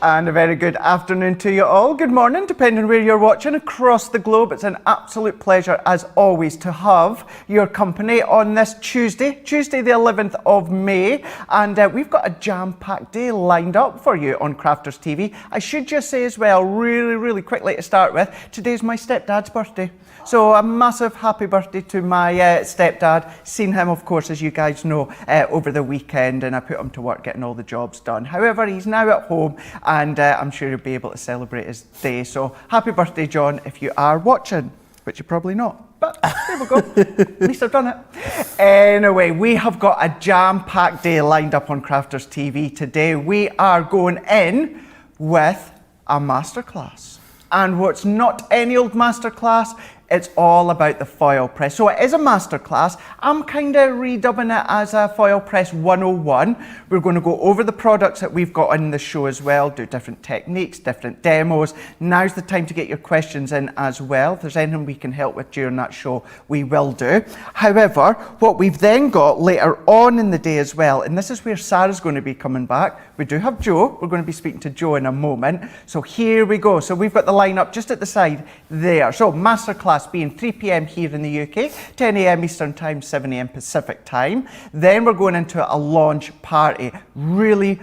And a very good afternoon to you all. Good morning, depending where you're watching across the globe. It's an absolute pleasure, as always, to have your company on this Tuesday the 11th of May. And we've got a jam-packed day lined up for you on Crafters TV. I should just say as well, really quickly to start with, today's my stepdad's birthday. So a massive happy birthday to my stepdad. Seen him, of course, as you guys know, over the weekend, and I put him to work getting all the jobs done. However, he's now at home, and I'm sure he'll be able to celebrate his day. So happy birthday, John, if you are watching, which you're probably not. But there we go. At least I've done it. Anyway, we have got a jam-packed day lined up on Crafters TV today. We are going in with a masterclass. And what's not any old masterclass, it's all about the foil press. So it is a masterclass. I'm kind of redubbing it as a foil press 101. We're going to go over the products that we've got on the show as well, do different techniques, different demos. Now's the time to get your questions in as well. If there's anything we can help with during that show, we will do. However, what we've then got later on in the day as well, and this is where Sarah's going to be coming back. We do have Joe. We're going to be speaking to Joe in a moment. So here we go. So we've got the lineup just at the side there. So masterclass being 3 p.m. here in the UK, 10 a.m. Eastern Time, 7 a.m. Pacific Time. Then we're going into a launch party. Really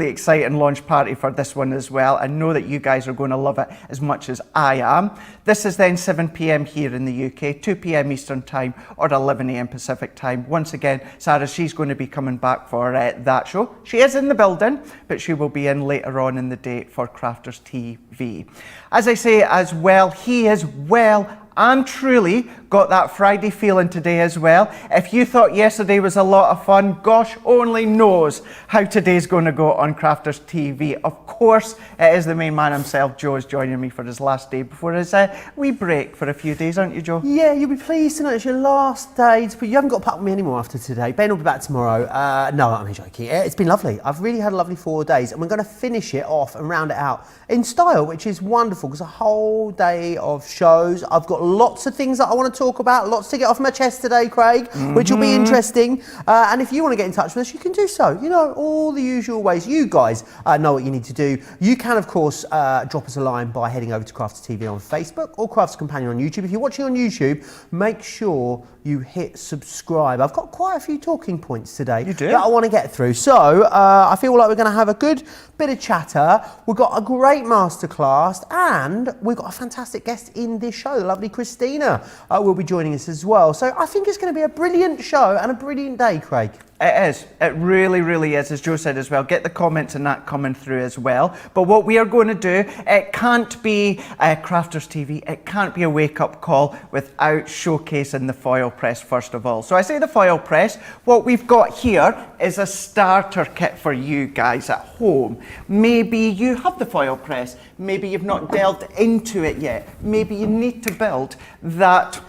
exciting launch party for this one as well. I know that you guys are going to love it as much as I am. This is then 7 p.m. here in the UK, 2 p.m. Eastern Time, or 11 a.m. Pacific Time. Once again, Sarah, she's going to be coming back for that show. She is in the building, but she will be in later on in the day for Crafters TV. As I say as well, he is well and truly got that Friday feeling today as well. If you thought yesterday was a lot of fun, gosh only knows how today's going to go on Crafters TV. Of course, it is the main man himself. Joe is joining me for his last day before his wee break for a few days, aren't you, Joe? Yeah, you'll be pleased to know it's your last day, but you haven't got to put up with me anymore after today. Ben will be back tomorrow. No, I'm joking. It's been lovely. I've really had a lovely 4 days, and we're going to finish it off and round it out in style, which is wonderful, because a whole day of shows. I've got lots of things that I want to talk about, lots to get off my chest today, Craig, which will be interesting. And if you want to get in touch with us, you can do so. You know, all the usual ways. You guys know what you need to do. You can, of course, drop us a line by heading over to Crafters TV on Facebook or Crafters Companion on YouTube. If you're watching on YouTube, make sure you hit subscribe. I've got quite a few talking points today that I want to get through. So I feel like we're going to have a good bit of chatter. We've got a great masterclass, and we've got a fantastic guest in this show, the lovely Christina will be joining us as well. So I think it's going to be a brilliant show and a brilliant day, Craig. It is. It really is, as Joe said as well. Get the comments and that coming through as well. But what we are going to do, it can't be Crafters TV. It can't be a wake-up call without showcasing the foil press first of all. So I say the foil press. What we've got here is a starter kit for you guys at home. Maybe you have the foil press. Maybe you've not delved into it yet. Maybe you need to build that.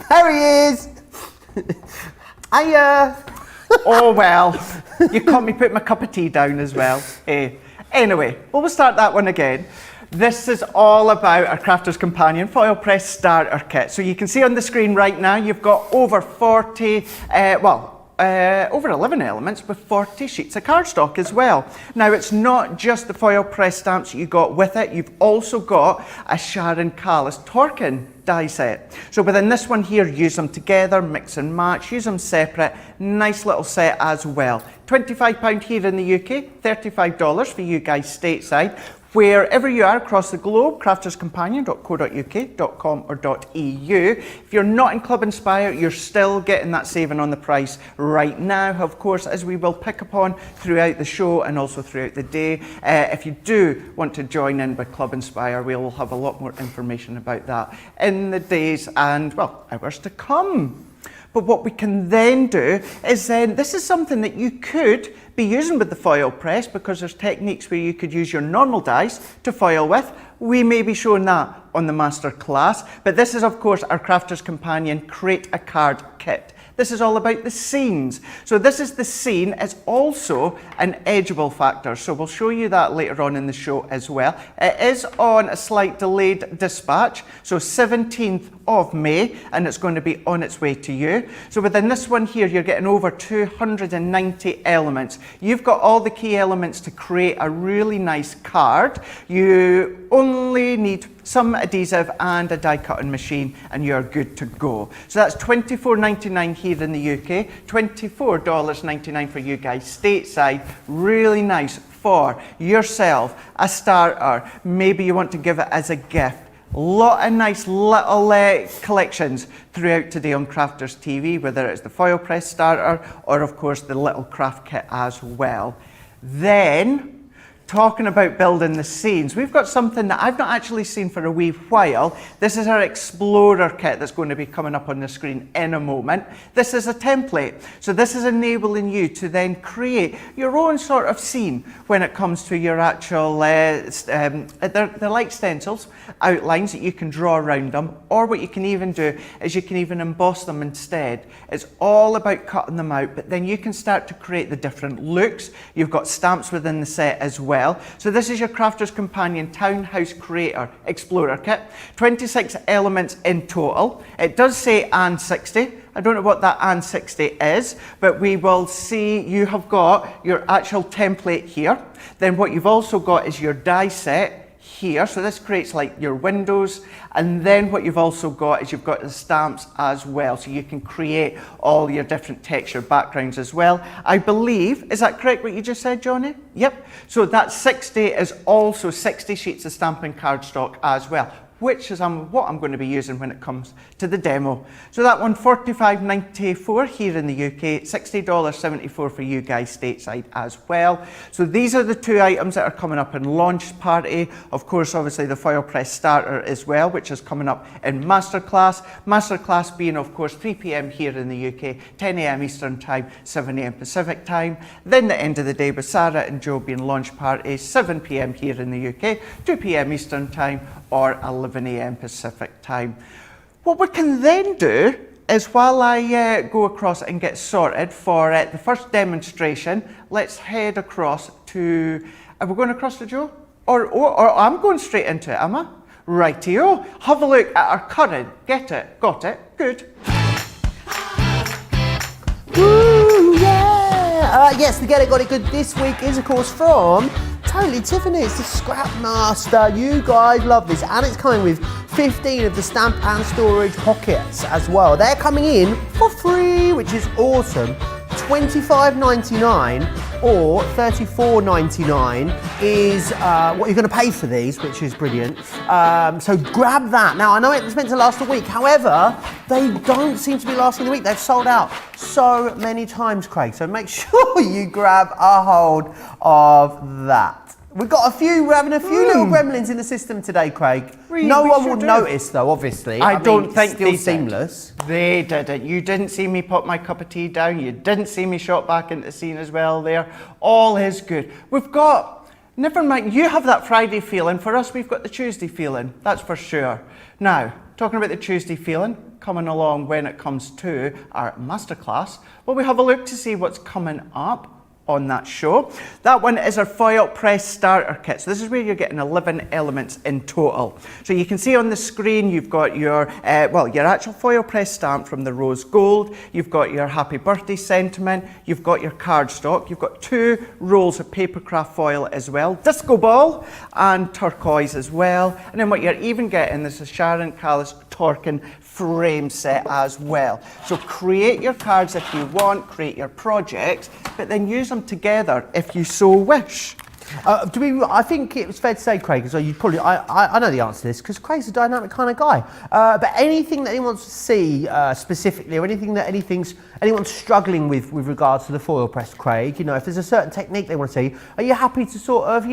There he is. Oh well, you caught me putting my cup of tea down as well. Anyway, we'll start that one again. This is all about our Crafters Companion Foil Press Starter Kit. So you can see on the screen right now, you've got over 40, over 11 elements with 40 sheets of cardstock as well. Now, it's not just the foil press stamps you got with it, you've also got a Sharon Callis Torkin die set. So within this one here, use them together, mix and match, use them separate, nice little set as well. £25 here in the UK, $35 for you guys stateside. Wherever you are across the globe, crafterscompanion.co.uk.com or .eu. If you're not in Club Inspire, you're still getting that saving on the price right now, of course, as we will pick up on throughout the show and also throughout the day. If you do want to join in with Club Inspire, we will have a lot more information about that in the days and, well, hours to come. But what we can then do is this is something that you could be using with the foil press, because there's techniques where you could use your normal dies to foil with. We may be showing that on the master class, but this is of course our Crafters Companion Create a Card Kit. This is all about the scenes. So this is the scene. It's also an edgeable factor. So we'll show you that later on in the show as well. It is on a slight delayed dispatch. So 17th of May, and it's going to be on its way to you. So within this one here, you're getting over 290 elements. You've got all the key elements to create a really nice card. You only need some adhesive and a die cutting machine and you're good to go. So that's $24.99 here in the UK, $24.99 for you guys stateside. Really nice for yourself, a starter. Maybe you want to give it as a gift. Lot of nice little collections throughout today on Crafters TV, whether it's the foil press starter or of course the little craft kit as well. Then, talking about building the scenes, we've got something that I've not actually seen for a wee while. This is our Explorer kit that's going to be coming up on the screen in a moment. This is a template. So this is enabling you to then create your own sort of scene when it comes to your actual, they're like stencils, outlines that you can draw around them, or what you can even do is you can even emboss them instead. It's all about cutting them out, but then you can start to create the different looks. You've got stamps within the set as well. So this is your Crafter's Companion Townhouse Creator Explorer Kit. 26 elements in total. It does say and 60. I don't know what that and 60 is, but we will see you have got your actual template here. Then what you've also got is your die set here. So this creates like your windows, and then what you've also got is you've got the stamps as well, so you can create all your different texture backgrounds as well. I believe, is that correct what you just said, Johnny? Yep. So that 60 is also 60 sheets of stamping cardstock as well, which is what I'm going to be using when it comes to the demo. So that one, $45.94 here in the UK, $60.74 for you guys stateside as well. So these are the two items that are coming up in launch party. Of course, obviously the foil press starter as well, which is coming up in masterclass. Masterclass being, of course, 3 p.m. here in the UK, 10 a.m. Eastern time, 7 a.m. Pacific time. Then the end of the day with Sarah and Joe being launch party, 7 p.m. here in the UK, 2 p.m. Eastern time, or 11 a.m. Pacific time. What we can then do is, while I go across and get sorted for the first demonstration, let's head across to, are we going across to Joe? Or I'm going straight into it, am I? Rightio. Have a look at our current, get it, got it, good. Woo, yeah! Yes, the Get It Got It Good this week is of course from Totally Tiffany. It's the Scrap Master. You guys love this, and it's coming with 15 of the stamp and storage pockets as well. They're coming in for free, which is awesome. $25.99 or $34.99 is what you're going to pay for these, which is brilliant. So grab that. Now, I know it was meant to last a week. However, they don't seem to be lasting a week. They've sold out so many times, Craig. So make sure you grab a hold of that. We're having a few little gremlins in the system today, Craig. No one will notice, though, obviously. I don't think it's still seamless. They didn't. You didn't see me put my cup of tea down. You didn't see me shot back into the scene as well there. All is good. We've got, never mind, you have that Friday feeling. For us, we've got the Tuesday feeling. That's for sure. Now, talking about the Tuesday feeling, coming along when it comes to our masterclass, well, we have a look to see what's coming up on that show. That one is our foil press starter kit. So this is where you're getting 11 elements in total. So you can see on the screen you've got your your actual foil press stamp from the rose gold, you've got your happy birthday sentiment, you've got your cardstock, you've got 2 rolls of papercraft foil as well, disco ball and turquoise as well, and then what you're even getting is a Sharon Callis Torkin frame set as well. So create your cards if you want, create your projects, but then use them together if you so wish. I think it was fair to say, Craig, so you probably, I know the answer to this because Craig's a dynamic kind of guy. But anything that he wants to see specifically, or anything that anyone's struggling with regards to the foil press, Craig, if there's a certain technique they want to see, are you happy to sort of,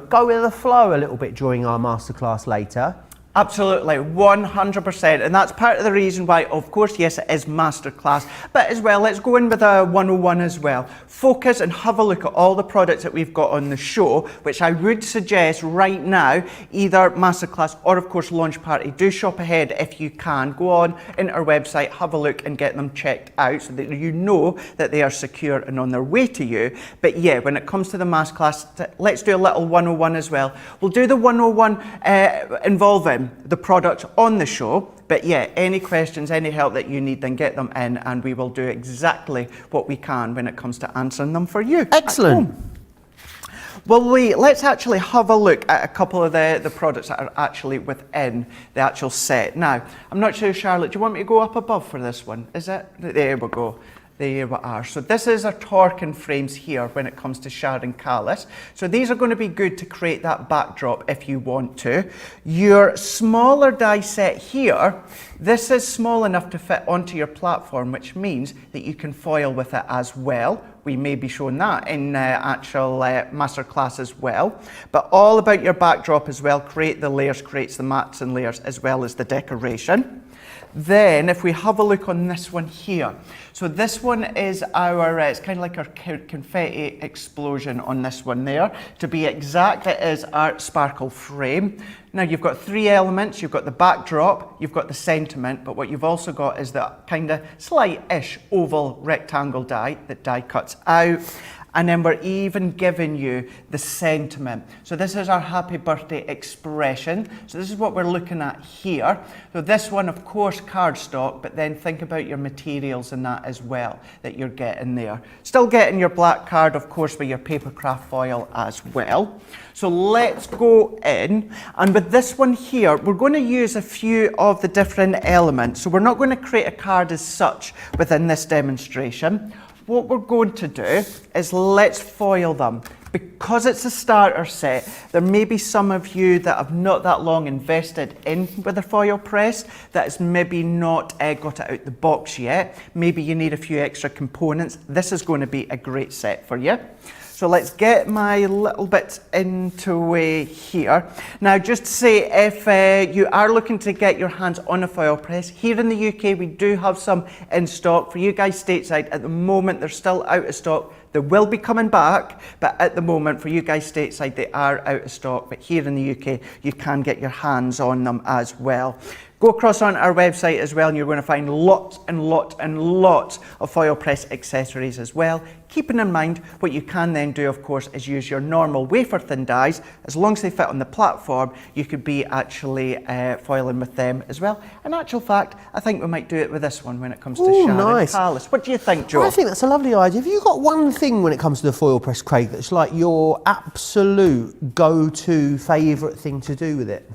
go with the flow a little bit during our masterclass later? Absolutely, 100%. And that's part of the reason why, of course, yes, it is masterclass, but as well, let's go in with a 101 as well. Focus and have a look at all the products that we've got on the show, which I would suggest right now, either masterclass or, of course, launch party. Do shop ahead if you can. Go on into our website, have a look and get them checked out so that you know that they are secure and on their way to you. But yeah, when it comes to the masterclass, let's do a little 101 as well. We'll do the 101 involving the product on the show, but yeah, any questions, any help that you need, then get them in and we will do exactly what we can when it comes to answering them for you. Excellent. Well, let's actually have a look at a couple of the products that are actually within the actual set. Now, I'm not sure, Charlotte, do you want me to go up above for this one? Is it? There we go. There we are. So this is our Torkin frames here when it comes to shard and callus. So these are going to be good to create that backdrop if you want to. Your smaller die set here, this is small enough to fit onto your platform, which means that you can foil with it as well. We may be showing that in actual masterclass as well. But all about your backdrop as well. Create the layers, creates the mats and layers as well as the decoration. Then if we have a look on this one here, so this one is our, it's kind of like our confetti explosion on this one there. To be exact, it is our sparkle frame. Now you've got three elements, you've got the backdrop, you've got the sentiment, but what you've also got is that kind of slight-ish oval rectangle die that die cuts out. And then we're even giving you the sentiment. So this is our happy birthday expression. So this is what we're looking at here. So this one, of course, cardstock, but then think about your materials and that as well that you're getting there. Still getting your black card, of course, with your paper craft foil as well. So let's go in, and with this one here, we're going to use a few of the different elements. So we're not going to create a card as such within this demonstration. What we're going to do is let's foil them. Because it's a starter set, there may be some of you that have not that long invested in with a foil press that has maybe not got it out the box yet. Maybe you need a few extra components. This is going to be a great set for you. So let's get my little bits into here. Now, just to say, if you are looking to get your hands on a foil press, here in the UK, we do have some in stock. For you guys stateside, at the moment, they're still out of stock. They will be coming back, but at the moment, for you guys stateside, they are out of stock. But here in the UK, you can get your hands on them as well. Go across on our website as well and you're going to find lots and lots and lots of foil press accessories as well. Keeping in mind, what you can then do, of course, is use your normal wafer thin dies. As long as they fit on the platform, you could be actually foiling with them as well. In actual fact, I think we might do it with this one when it comes to shard and callus. What do you think, Joe? I think that's a lovely idea. Have you got one thing when it comes to the foil press, Craig, that's like your absolute go-to favourite thing to do with it?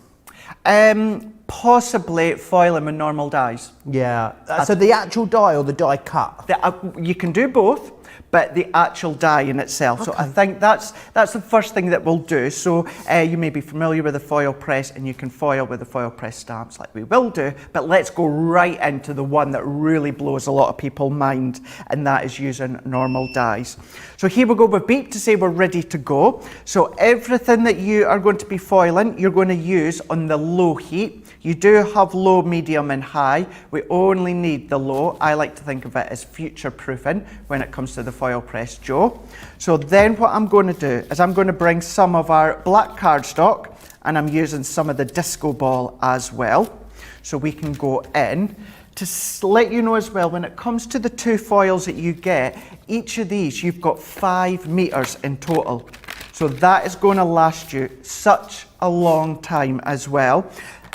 Possibly foiling with normal dies. Yeah. So the actual die or the die cut? You can do both, but the actual die in itself. Okay. So I think that's the first thing that we'll do. So you may be familiar with the foil press and you can foil with the foil press stamps like we will do, but let's go right into the one that really blows a lot of people's mind, and that is using normal dies. So here we go with beep to say we're ready to go. So everything that you are going to be foiling, you're going to use on the low heat. You do have low, medium and high. We only need the low. I like to think of it as future proofing when it comes to the foil press, Joe. So then what I'm going to do is I'm going to bring some of our black cardstock and I'm using some of the disco ball as well. So we can go in. To let you know as well, when it comes to the two foils that you get, each of these you've got 5 meters in total. So that is going to last you such a long time as well.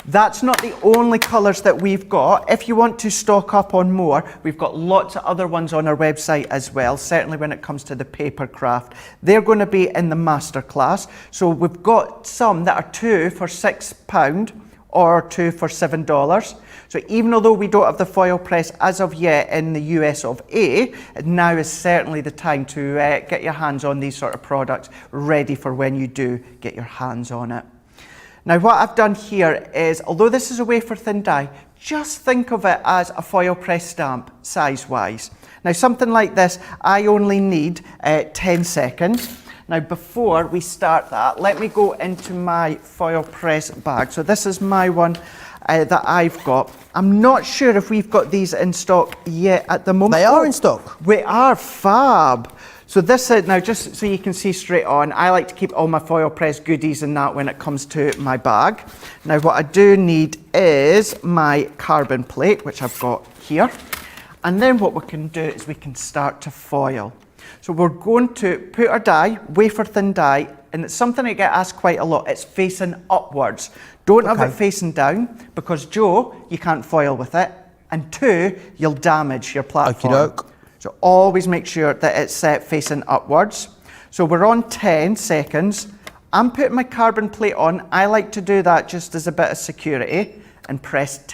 That's not the only colours that we've got. If you want to stock up on more, we've got lots of other ones on our website as well, certainly when it comes to the paper craft. They're going to be in the masterclass. So we've got some that are 2 for £6 or 2 for $7. So even although we don't have the foil press as of yet in the US of A, now is certainly the time to get your hands on these sort of products ready for when you do get your hands on it. Now what I've done here is, although this is a wafer thin die, just think of it as a foil press stamp size wise. Now something like this, I only need 10 seconds. Now, before we start that, let me go into my foil press bag. So this is my one that I've got. I'm not sure if we've got these in stock yet at the moment. They are in stock. We are fab. So this is, now just so you can see straight on, I like to keep all my foil press goodies in that when it comes to my bag. Now what I do need is my carbon plate, which I've got here. And then what we can do is we can start to foil. So we're going to put our die, wafer thin die, and it's something I get asked quite a lot. It's facing upwards. Don't have it facing down, because Joe, you can't foil with it. And 2, you'll damage your platform. Okey-doke. So always make sure that it's set facing upwards. So we're on 10 seconds. I'm putting my carbon plate on. I like to do that just as a bit of security, and press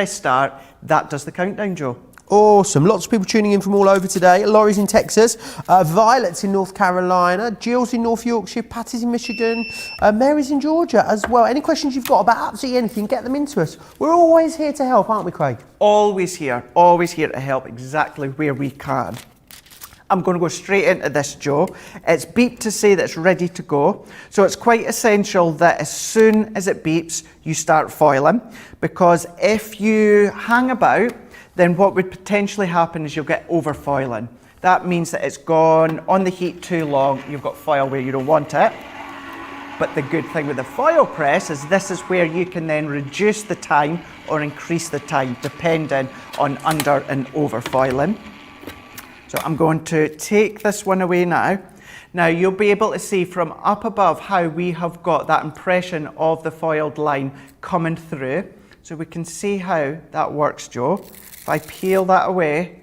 start. That does the countdown, Joe. Awesome. Lots of people tuning in from all over today. Laurie's in Texas, Violet's in North Carolina, Jill's in North Yorkshire, Patty's in Michigan, Mary's in Georgia as well. Any questions you've got about absolutely anything, get them into us. We're always here to help, aren't we, Craig? Always here to help exactly where we can. I'm going to go straight into this, Joe. It's beeped to say that it's ready to go. So it's quite essential that as soon as it beeps, you start foiling, because if you hang about, then what would potentially happen is you'll get over foiling. That means that it's gone on the heat too long, you've got foil where you don't want it. But the good thing with the foil press is this is where you can then reduce the time or increase the time depending on under and over foiling. So I'm going to take this one away now. Now you'll be able to see from up above how we have got that impression of the foiled line coming through. So we can see how that works, Joe. If I peel that away,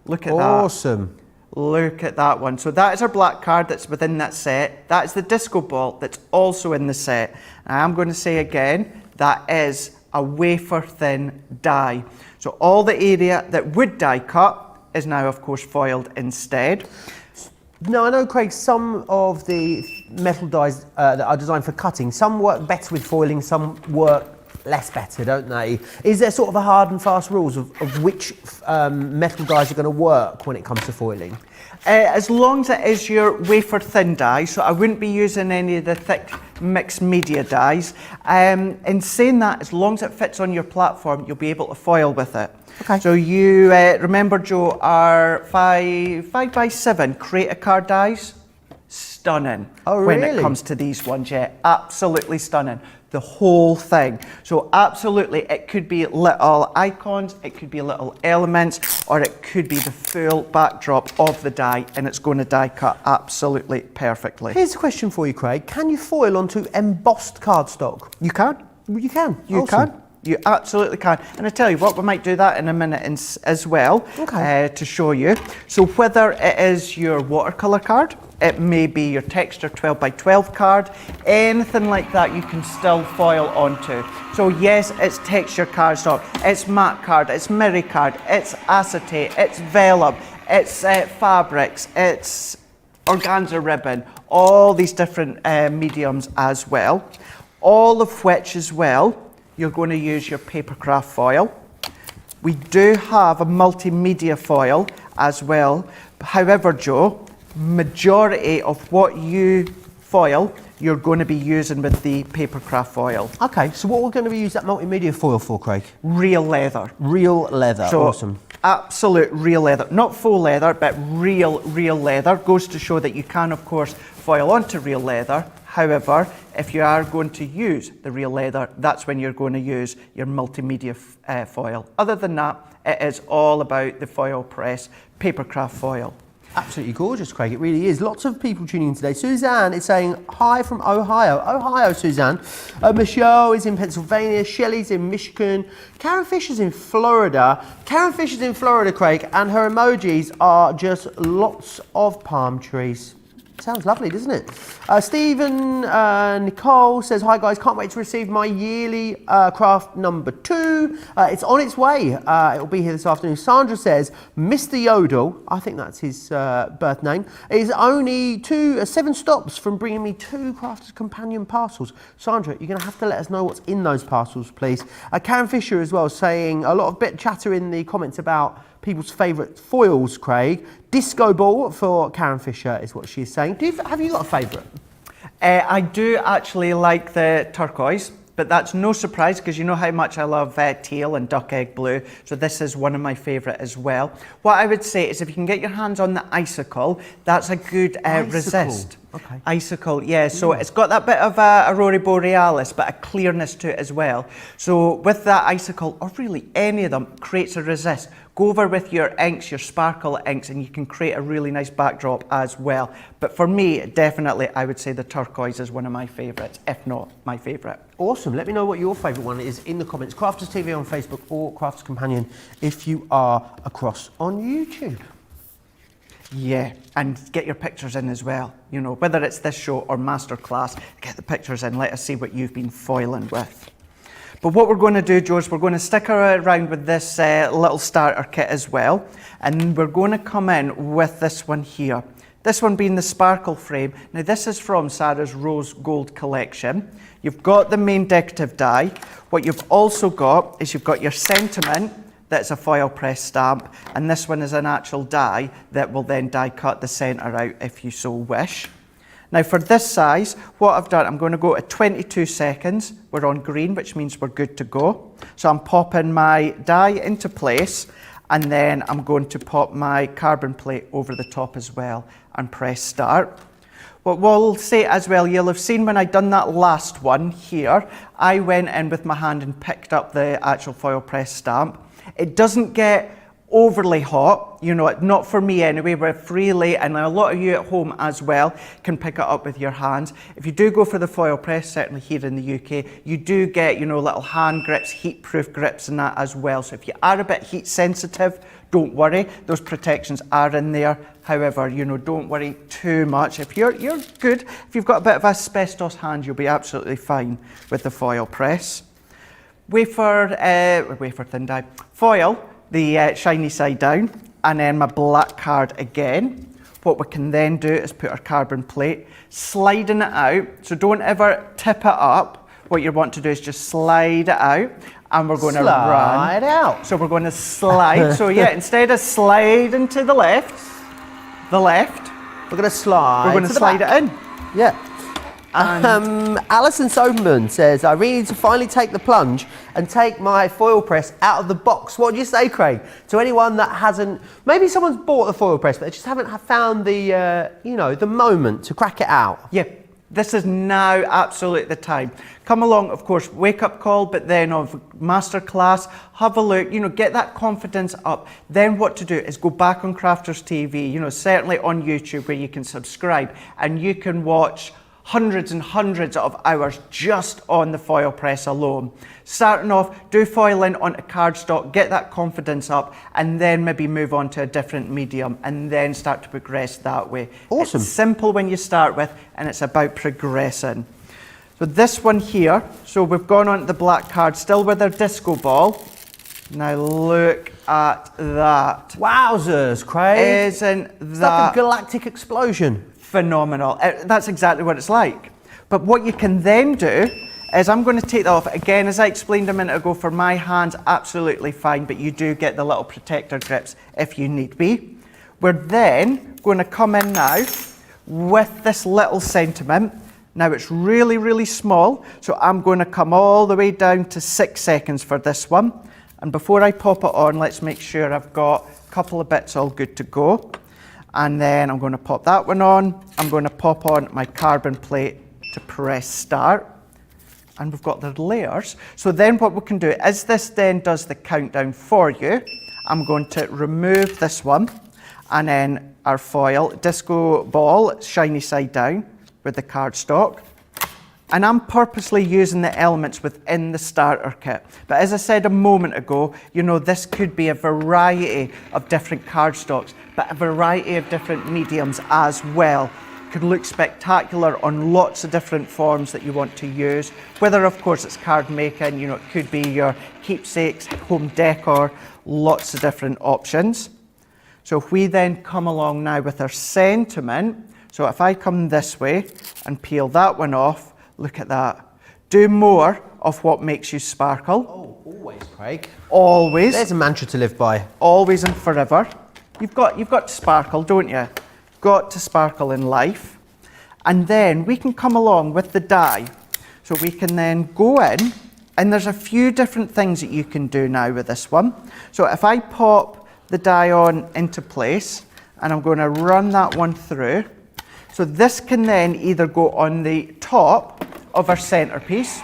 look at that. Awesome. Look at that one. So that is our black card that's within that set. That is the disco ball that's also in the set. And I'm going to say again, that is a wafer thin die. So all the area that would die cut is now, of course, foiled instead. Now, I know, Craig, some of the metal dies that are designed for cutting, some work better with foiling, some work less better, don't they? Is there sort of a hard and fast rules of which metal dies are going to work when it comes to foiling? As long as it is your wafer thin die, so I wouldn't be using any of the thick mixed media dies. In saying that, as long as it fits on your platform, you'll be able to foil with it. Okay. So you remember, Joe, our 5x7 creator card dies? Stunning. Oh, when really? it comes to these ones, yeah, absolutely stunning. The whole thing. So absolutely, it could be little icons, it could be little elements, or it could be the full backdrop of the die, and it's going to die cut absolutely perfectly. Here's a question for you, Craig. Can you foil onto embossed cardstock? You can. You can. You Awesome. can. You absolutely can. And I tell you what, we might do that in a minute as well, to show you. So whether it is your watercolour card, it may be your texture 12x12 card, anything like that you can still foil onto. So yes, it's texture cardstock, it's matte card, it's mirror card, it's acetate, it's vellum, it's fabrics, it's organza ribbon, all these different mediums as well. All of which as well, you're going to use your papercraft foil. We do have a multimedia foil as well. However, Joe, majority of what you foil, you're going to be using with the papercraft foil. Okay, so what we're going to be using that multimedia foil for, Craig? Real leather. Real leather, So, awesome. Absolute real leather. Not faux leather, but real leather. Goes to show that you can, of course, foil onto real leather. However, if you are going to use the real leather, that's when you're going to use your multimedia foil. Other than that, it is all about the foil press, papercraft foil. Absolutely gorgeous, Craig. It really is. Lots of people tuning in today. Suzanne is saying hi from Ohio. Ohio, Suzanne. Michelle is in Pennsylvania. Shelley's in Michigan. Karen Fisher's in Florida. Karen Fisher's in Florida, Craig, and her emojis are just lots of palm trees. Sounds lovely, doesn't it? Stephen Nicole says, hi guys, can't wait to receive my yearly craft number 2. It's on its way. It'll be here this afternoon. Sandra says, Mr. Yodel, I think that's his birth name, is only 7 stops from bringing me 2 Crafters Companion parcels. Sandra, you're going to have to let us know what's in those parcels, please. Karen Fisher as well saying, a lot of bit chatter in the comments about people's favourite foils, Craig. Disco ball for Karen Fisher is what she's saying. Have you got a favourite? I do actually like the turquoise, but that's no surprise because you know how much I love teal and duck egg blue, so this is one of my favourite as well. What I would say is if you can get your hands on the icicle, that's a good resist. Okay. Icicle, yeah, so it's got that bit of Aurora Borealis, but a clearness to it as well. So with that icicle, or really any of them, creates a resist. Go over with your inks, your sparkle inks, and you can create a really nice backdrop as well. But for me, definitely, I would say the turquoise is one of my favourites, if not my favourite. Awesome. Let me know what your favourite one is in the comments. Crafters TV on Facebook or Crafters Companion if you are across on YouTube. Yeah, and get your pictures in as well. You know, whether it's this show or masterclass, get the pictures in. Let us see what you've been foiling with. But what we're going to do, Joe, is we're going to stick around with this little starter kit as well. And we're going to come in with this one here. This one being the sparkle frame. Now this is from Sarah's Rose Gold collection. You've got the main decorative die. What you've also got is you've got your sentiment. That's a foil press stamp, and this one is an actual die that will then die cut the centre out if you so wish. Now for this size, what I've done, I'm going to go at 22 seconds. We're on green, which means we're good to go. So I'm popping my die into place, and then I'm going to pop my carbon plate over the top as well and press start. What we'll say as well, you'll have seen when I done that last one here, I went in with my hand and picked up the actual foil press stamp. It doesn't get overly hot, you know, not for me anyway, we're freely, and a lot of you at home as well can pick it up with your hands. If you do go for the foil press, certainly here in the UK, you do get, you know, little hand grips, heat proof grips and that as well. So if you are a bit heat sensitive, don't worry, those protections are in there. However, you know, don't worry too much. If you're good, if you've got a bit of asbestos hand, you'll be absolutely fine with the foil press. Wafer thin die, foil, the shiny side down, and then my black card again. What we can then do is put our carbon plate, sliding it out, so don't ever tip it up. What you want to do is just slide it out, and we're going to run. Slide out. So we're going to slide, so yeah, instead of sliding to the left, we're going to slide. we're going to slide it in. Yeah. Alison Soberman says, I really need to finally take the plunge and take my foil press out of the box. What do you say, Craig? To anyone that hasn't, maybe someone's bought the foil press, but they just haven't found the, you know, the moment to crack it out. Yeah, this is now absolutely the time. Come along, of course, wake up call, but then of masterclass, have a look, you know, get that confidence up. Then what to do is go back on Crafters TV, you know, certainly on YouTube where you can subscribe and you can watch hundreds and hundreds of hours just on the foil press alone. Starting off, do foiling onto cardstock, get that confidence up, and then maybe move on to a different medium and then start to progress that way. Awesome. It's simple when you start with, and it's about progressing. So this one here, so we've gone on to the black card, still with our disco ball. Now look at that. Wowzers, Craig. Isn't It's that like a galactic explosion. phenomenal? That's exactly what it's like. But what you can then do is I'm going to take that off. Again, as I explained a minute ago, for my hands, absolutely fine, but you do get the little protector grips if you need be. We're then going to come in now with this little sentiment. Now it's really, really small, so I'm going to come all the way down to 6 seconds for this one. And before I pop it on, let's make sure I've got a couple of bits all good to go. And then I'm going to pop that one on. I'm going to pop on my carbon plate to press start. And we've got the layers. So then what we can do, as this then does the countdown for you, I'm going to remove this one. And then our foil, disco ball, shiny side down with the cardstock. And I'm purposely using the elements within the starter kit. But as I said a moment ago, you know, this could be a variety of different cardstocks, but a variety of different mediums as well. Could look spectacular on lots of different forms that you want to use. Whether, of course, it's card making, you know, it could be your keepsakes, home decor, lots of different options. So if we then come along now with our sentiment, so if I come this way and peel that one off, look at that. Do more of what makes you sparkle. Oh, always, Craig. Always. There's a mantra to live by. Always and forever. You've got to sparkle, don't you? Got to sparkle in life. And then we can come along with the die. So we can then go in, and there's a few different things that you can do now with this one. So if I pop the die on into place, and I'm going to run that one through. So this can then either go on the top of our centerpiece,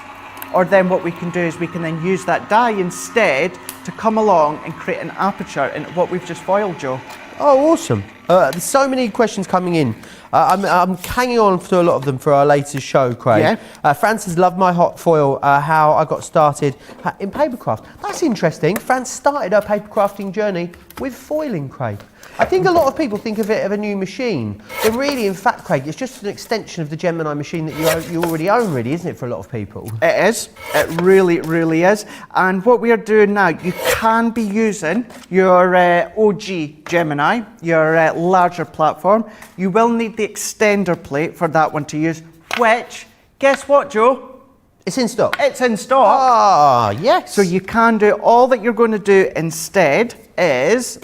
or then what we can do is we can then use that die instead to come along and create an aperture in what we've just foiled, Joe. Oh, awesome. There's so many questions coming in. I'm hanging on to a lot of them for our latest show, Craig. Yeah. Francis loved my hot foil, how I got started in papercraft. That's interesting. Frances started her paper crafting journey with foiling, Craig. I think a lot of people think of it as a new machine, but really, in fact, Craig, it's just an extension of the Gemini machine that you already own, really, isn't it, for a lot of people? It is. It really is. And what we are doing now, you can be using your OG Gemini, your larger platform. You will need the extender plate for that one to use, which, guess what, Joe? It's in stock. It's in stock. Ah, yes. So you can do, all that you're going to do instead is,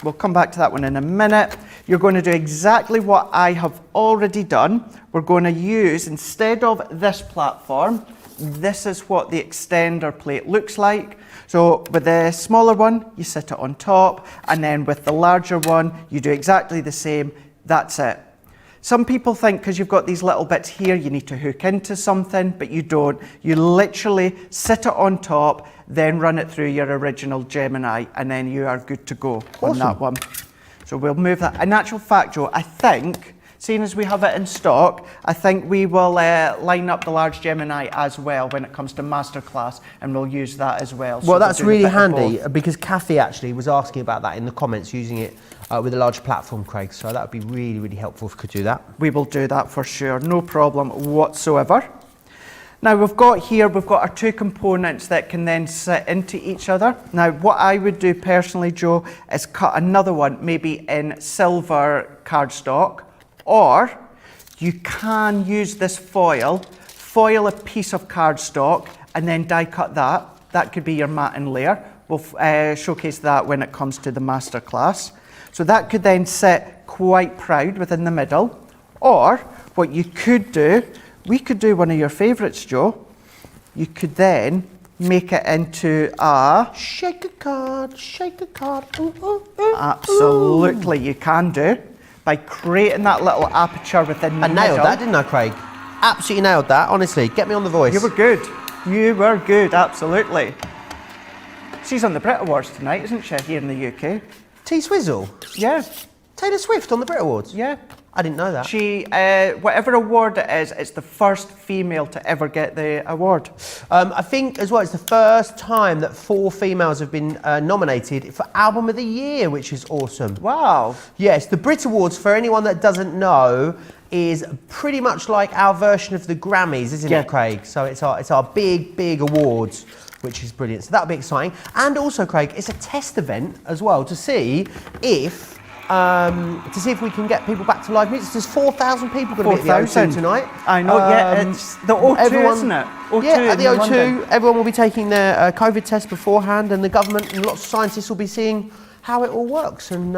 we'll come back to that one in a minute. You're going to do exactly what I have already done. We're going to use, instead of this platform, this is what the extender plate looks like. So with the smaller one, you sit it on top, and then with the larger one, you do exactly the same. That's it. Some people think because you've got these little bits here, you need to hook into something, but you don't. You literally sit it on top, then run it through your original Gemini, and then you are good to go on that one. So we'll move that. In actual fact, Joe, I think, seeing as we have it in stock, I think we will line up the large Gemini as well when it comes to masterclass, and we'll use that as well. Well, that's really handy because Kathy actually was asking about that in the comments, using it with a large platform, Craig. So that would be really helpful if we could do that. We will do that for sure, no problem whatsoever. Now we've got our two components that can then sit into each other. Now what I would do personally, Joe, is cut another one, maybe in silver cardstock, or you can use this foil a piece of cardstock and then die cut that. That could be your matin layer. We'll showcase that when it comes to the masterclass. So that could then sit quite proud within the middle. Or what you could do, we could do one of your favourites, Joe. You could then make it into a... Shake a card, shake a card. Ooh, ooh, ooh, absolutely, you can do. By creating that little aperture within the middle. I nailed that, didn't I, Craig? Absolutely nailed that, honestly. Get me on the voice. You were good. You were good, absolutely. She's on the Brit Awards tonight, isn't she, here in the UK? T-Swizzle? Yeah. Taylor Swift on the Brit Awards? Yeah. I didn't know that. She, whatever award it is, it's the first female to ever get the award. I think as well, it's the first time that 4 females have been nominated for Album of the Year, which is awesome. Wow. Yes, the Brit Awards, for anyone that doesn't know, is pretty much like our version of the Grammys, isn't it, Craig? So it's our big awards, which is brilliant. So that'll be exciting. And also, Craig, it's a test event as well to see if we can get people back to live music. There's 4,000 people going to be at the O2 tonight. I know, it's the O2, isn't it? O2 at the O2, London. everyone will be taking their COVID test beforehand, and the government and lots of scientists will be seeing how it all works and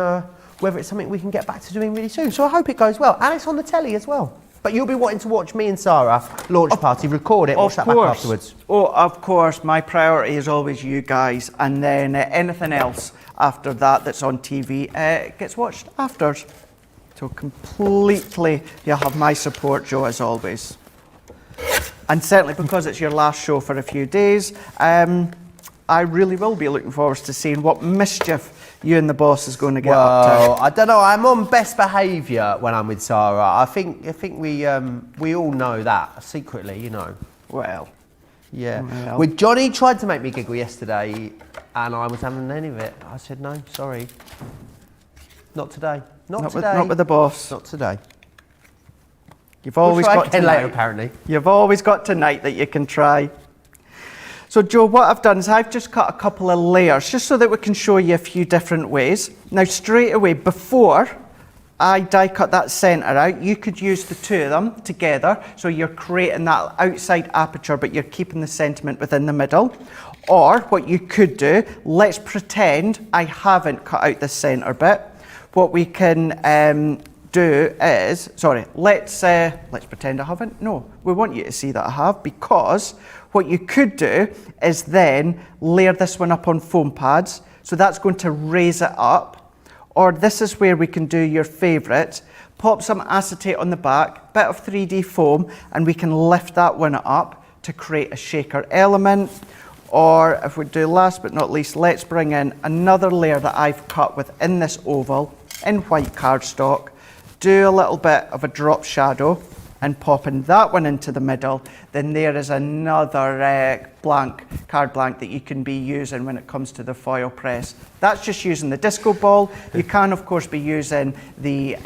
whether it's something we can get back to doing really soon. So I hope it goes well. And it's on the telly as well. But you'll be wanting to watch me and Sarah launch party, record it, watch that back afterwards. Oh, of course. My priority is always you guys, and then anything else after that that's on TV gets watched after. So completely, you'll have my support, Joe, as always. And certainly because it's your last show for a few days, I really will be looking forward to seeing what mischief you and the boss is going to get up to. Well, I don't know. I'm on best behaviour when I'm with Sarah. I think we all know that secretly, you know. Well, yeah. Well. With Johnny tried to make me giggle yesterday, and I was having any of it. I said no, sorry, not today. Not today. Not with the boss. Not today. You've always got tonight. Later, apparently. You've always got tonight that you can try. So Joe, what I've done is I've just cut a couple of layers just so that we can show you a few different ways. Now straight away, before I die cut that centre out. You could use the two of them together, so you're creating that outside aperture, but you're keeping the sentiment within the middle. Or what you could do, let's pretend I haven't cut out the centre bit. What we can do is, let's pretend I haven't. No, we want you to see that I have, because what you could do is then layer this one up on foam pads. So that's going to raise it up. Or this is where we can do your favourite. Pop some acetate on the back, bit of 3D foam, and we can lift that one up to create a shaker element. Or if we do last but not least, let's bring in another layer that I've cut within this oval in white cardstock. Do a little bit of a drop shadow and popping that one into the middle. Then there is another card blank that you can be using when it comes to the foil press. That's just using the disco ball. You can of course be using the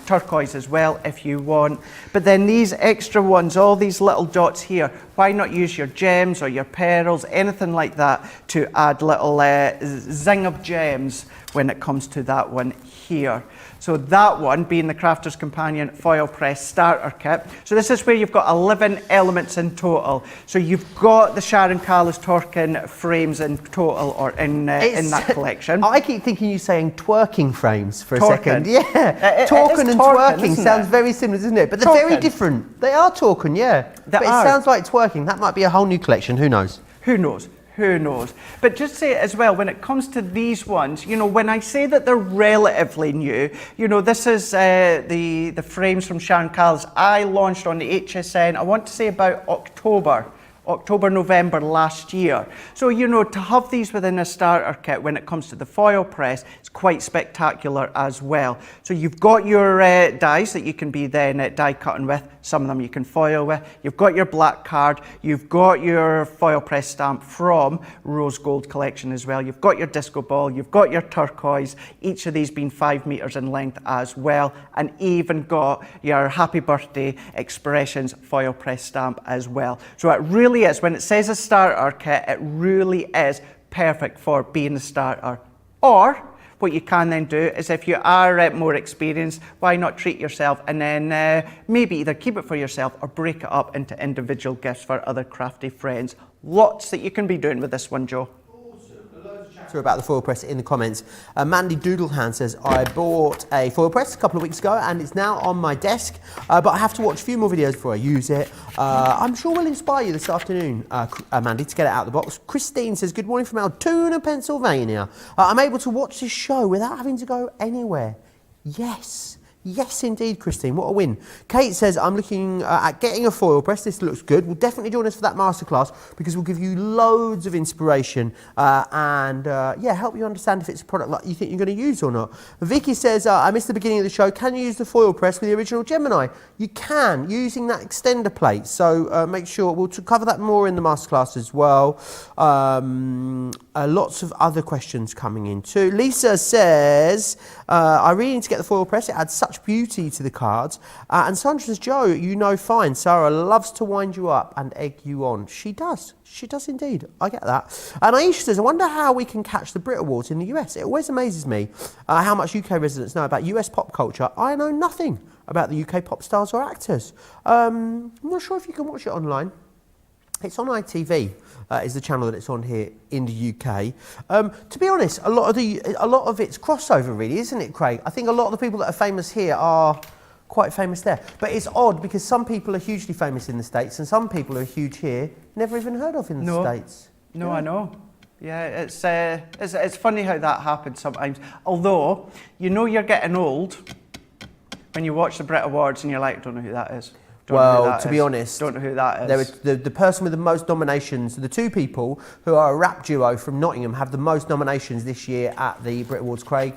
turquoise as well if you want. But then these extra ones, all these little dots here, why not use your gems or your pearls, anything like that, to add little zing of gems when it comes to that one here. So that one being the Crafter's Companion Foil Press Starter Kit. So this is where you've got 11 elements in total. So you've got the Sharon Callis Torkin frames in total, or in that collection. I keep thinking you saying twerking frames for a Torkin. second. Yeah, Torkin and twerking sounds very similar, doesn't it? But they're very different. They are Torkin, yeah. But it sounds like twerking. That might be a whole new collection. Who knows? Who knows? Who knows? But just say it as well, when it comes to these ones, you know, when I say that they're relatively new, you know, this is the frames from Sharon Callis. I launched on the HSN, I want to say about October, November last year. So, you know, to have these within a starter kit when it comes to the foil press, it's quite spectacular as well. So you've got your dies that you can be then die cutting with. Some of them you can foil with. You've got your black card. You've got your foil press stamp from Rose Gold Collection as well. You've got your disco ball. You've got your turquoise. Each of these being 5 meters in length as well. And even got your Happy Birthday Expressions foil press stamp as well. So it really is, when it says a starter kit, it really is perfect for being a starter. Or what you can then do is, if you are more experienced, why not treat yourself and then maybe either keep it for yourself or break it up into individual gifts for other crafty friends. Lots that you can be doing with this one, Joe. About the foil press in the comments. Mandy Doodlehand says, I bought a foil press a couple of weeks ago and it's now on my desk, but I have to watch a few more videos before I use it. I'm sure we'll inspire you this afternoon, Mandy, to get it out of the box. Christine says, good morning from Altoona, Pennsylvania. I'm able to watch this show without having to go anywhere. Yes. Yes, indeed, Christine. What a win. Kate says, I'm looking at getting a foil press. This looks good. We'll definitely join us for that masterclass because we'll give you loads of inspiration and help you understand if it's a product that you think you're going to use or not. Vicky says, I missed the beginning of the show. Can you use the foil press with the original Gemini? You can, using that extender plate. So make sure, we'll cover that more in the masterclass as well. Lots of other questions coming in too. Lisa says, I really need to get the foil press. It adds such beauty to the cards. And Sandra says, Joe, you know fine. Sarah loves to wind you up and egg you on. She does. She does indeed. I get that. And Aisha says, I wonder how we can catch the Brit Awards in the US. It always amazes me how much UK residents know about US pop culture. I know nothing about the UK pop stars or actors. I'm not sure if you can watch it online. It's on ITV, is the channel that it's on here in the UK. To be honest, a lot of it's crossover, really, isn't it, Craig? I think a lot of the people that are famous here are quite famous there. But it's odd because some people are hugely famous in the States and some people are huge here, never even heard of in the States. No, yeah. I know. Yeah, it's funny how that happens sometimes. Although, you know you're getting old when you watch the Brit Awards and you're like, I don't know who that is. Well, to be honest, don't know who that is. There was the person with the most nominations, the two people who are a rap duo from Nottingham have the most nominations this year at the Brit Awards, Craig.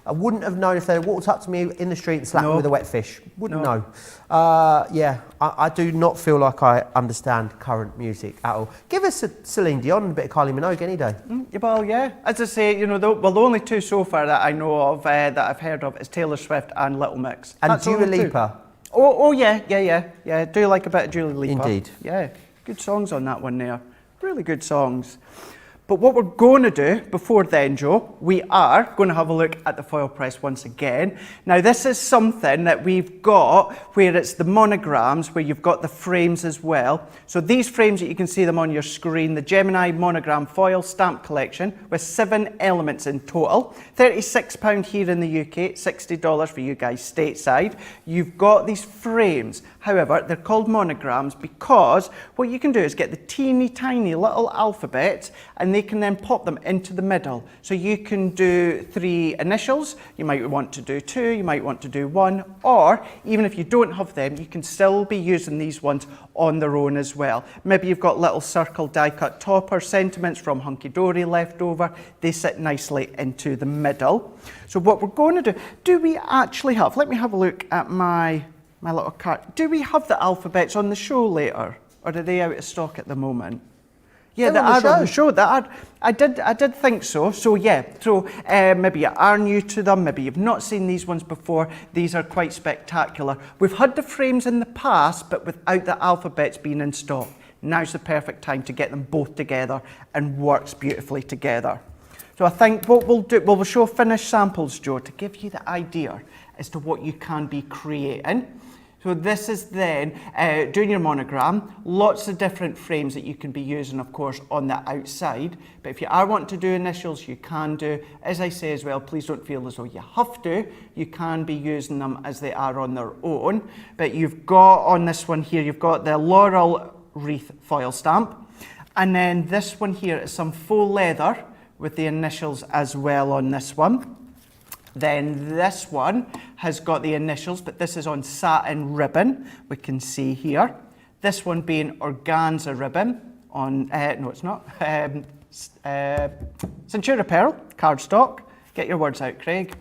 I wouldn't have known if they walked up to me in the street and slapped me with a wet fish. Wouldn't know. I do not feel like I understand current music at all. Give us a Celine Dion and a bit of Kylie Minogue any day. Well, yeah. As I say, you know, the only two so far that I know of that I've heard of is Taylor Swift and Little Mix. And Dua Lipa. Oh, yeah. Do you like a bit of Dua Lipa? Indeed. Yeah, good songs on that one there. Really good songs. But what we're going to do before then, Joe, we are going to have a look at the foil press once again. Now, this is something that we've got where it's the monograms, where you've got the frames as well. So these frames that you can see them on your screen, the Gemini Monogram Foil Stamp Collection with 7 elements in total. £36 here in the UK, $60 for you guys stateside. You've got these frames. However, they're called monograms because what you can do is get the teeny tiny little alphabets and they can then pop them into the middle. So you can do 3 initials, you might want to do 2, you might want to do 1, or even if you don't have them, you can still be using these ones on their own as well. Maybe you've got little circle die cut topper sentiments from Hunky Dory left over, they sit nicely into the middle. So what we're going to do we actually have, let me have a look at my little card. Do we have the alphabets on the show later, or are they out of stock at the moment? Yeah, they are on the show. I did think so. So yeah, so maybe you are new to them, maybe you've not seen these ones before. These are quite spectacular. We've had the frames in the past, but without the alphabets being in stock. Now's the perfect time to get them both together and works beautifully together. So I think what we'll do, we'll show finished samples, Joe, to give you the idea as to what you can be creating. So this is then doing your monogram, lots of different frames that you can be using, of course, on the outside. But if you are wanting to do initials, you can do. As I say as well, please don't feel as though you have to. You can be using them as they are on their own. But you've got on this one here, you've got the Laurel Wreath foil stamp. And then this one here is some faux leather with the initials as well on this one. Then this one has got the initials, but this is on satin ribbon, we can see here. This one being organza ribbon on, no it's not, Centura Pearl, cardstock. Get your words out, Craig.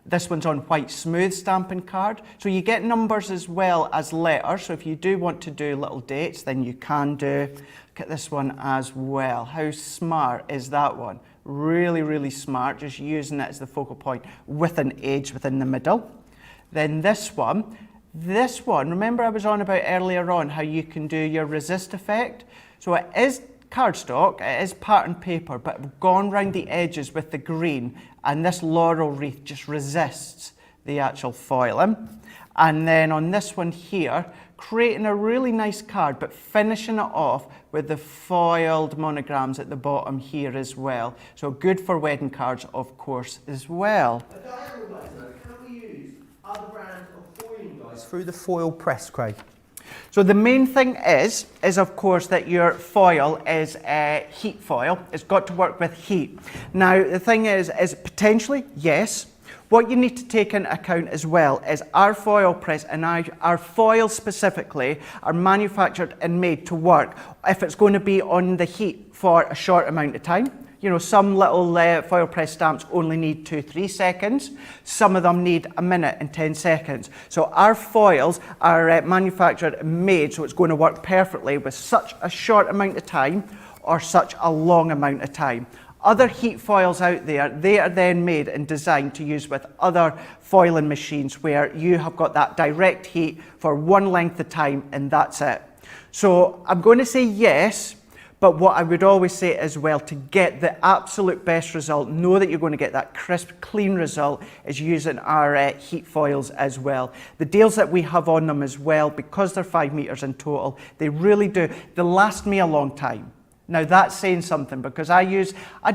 This one's on white smooth stamping card. So you get numbers as well as letters. So if you do want to do little dates, then you can do. Look at this one as well. How smart is that one? Really, really smart, just using it as the focal point with an edge within the middle. Then this one, remember I was on about earlier on how you can do your resist effect? So it is cardstock, it is pattern paper, but we've gone round the edges with the green, and this laurel wreath just resists the actual foiling. And then on this one here, creating a really nice card, but finishing it off with the foiled monograms at the bottom here as well. So good for wedding cards, of course, as well. Can we use other brands of foiling guys through the foil press, Craig? So the main thing is of course that your foil is heat foil. It's got to work with heat. Now the thing is potentially, yes. What you need to take into account as well is our foil press and our foil specifically are manufactured and made to work if it's going to be on the heat for a short amount of time. You know, some little foil press stamps only need 2-3 seconds. Some of them need 1 minute and 10 seconds. So our foils are manufactured and made so it's going to work perfectly with such a short amount of time or such a long amount of time. Other heat foils out there, they are then made and designed to use with other foiling machines where you have got that direct heat for one length of time and that's it. So I'm going to say yes, but what I would always say as well, to get the absolute best result, know that you're going to get that crisp, clean result, is using our heat foils as well. The deals that we have on them as well, because they're 5 meters in total, they really do, they last me a long time. Now that's saying something because I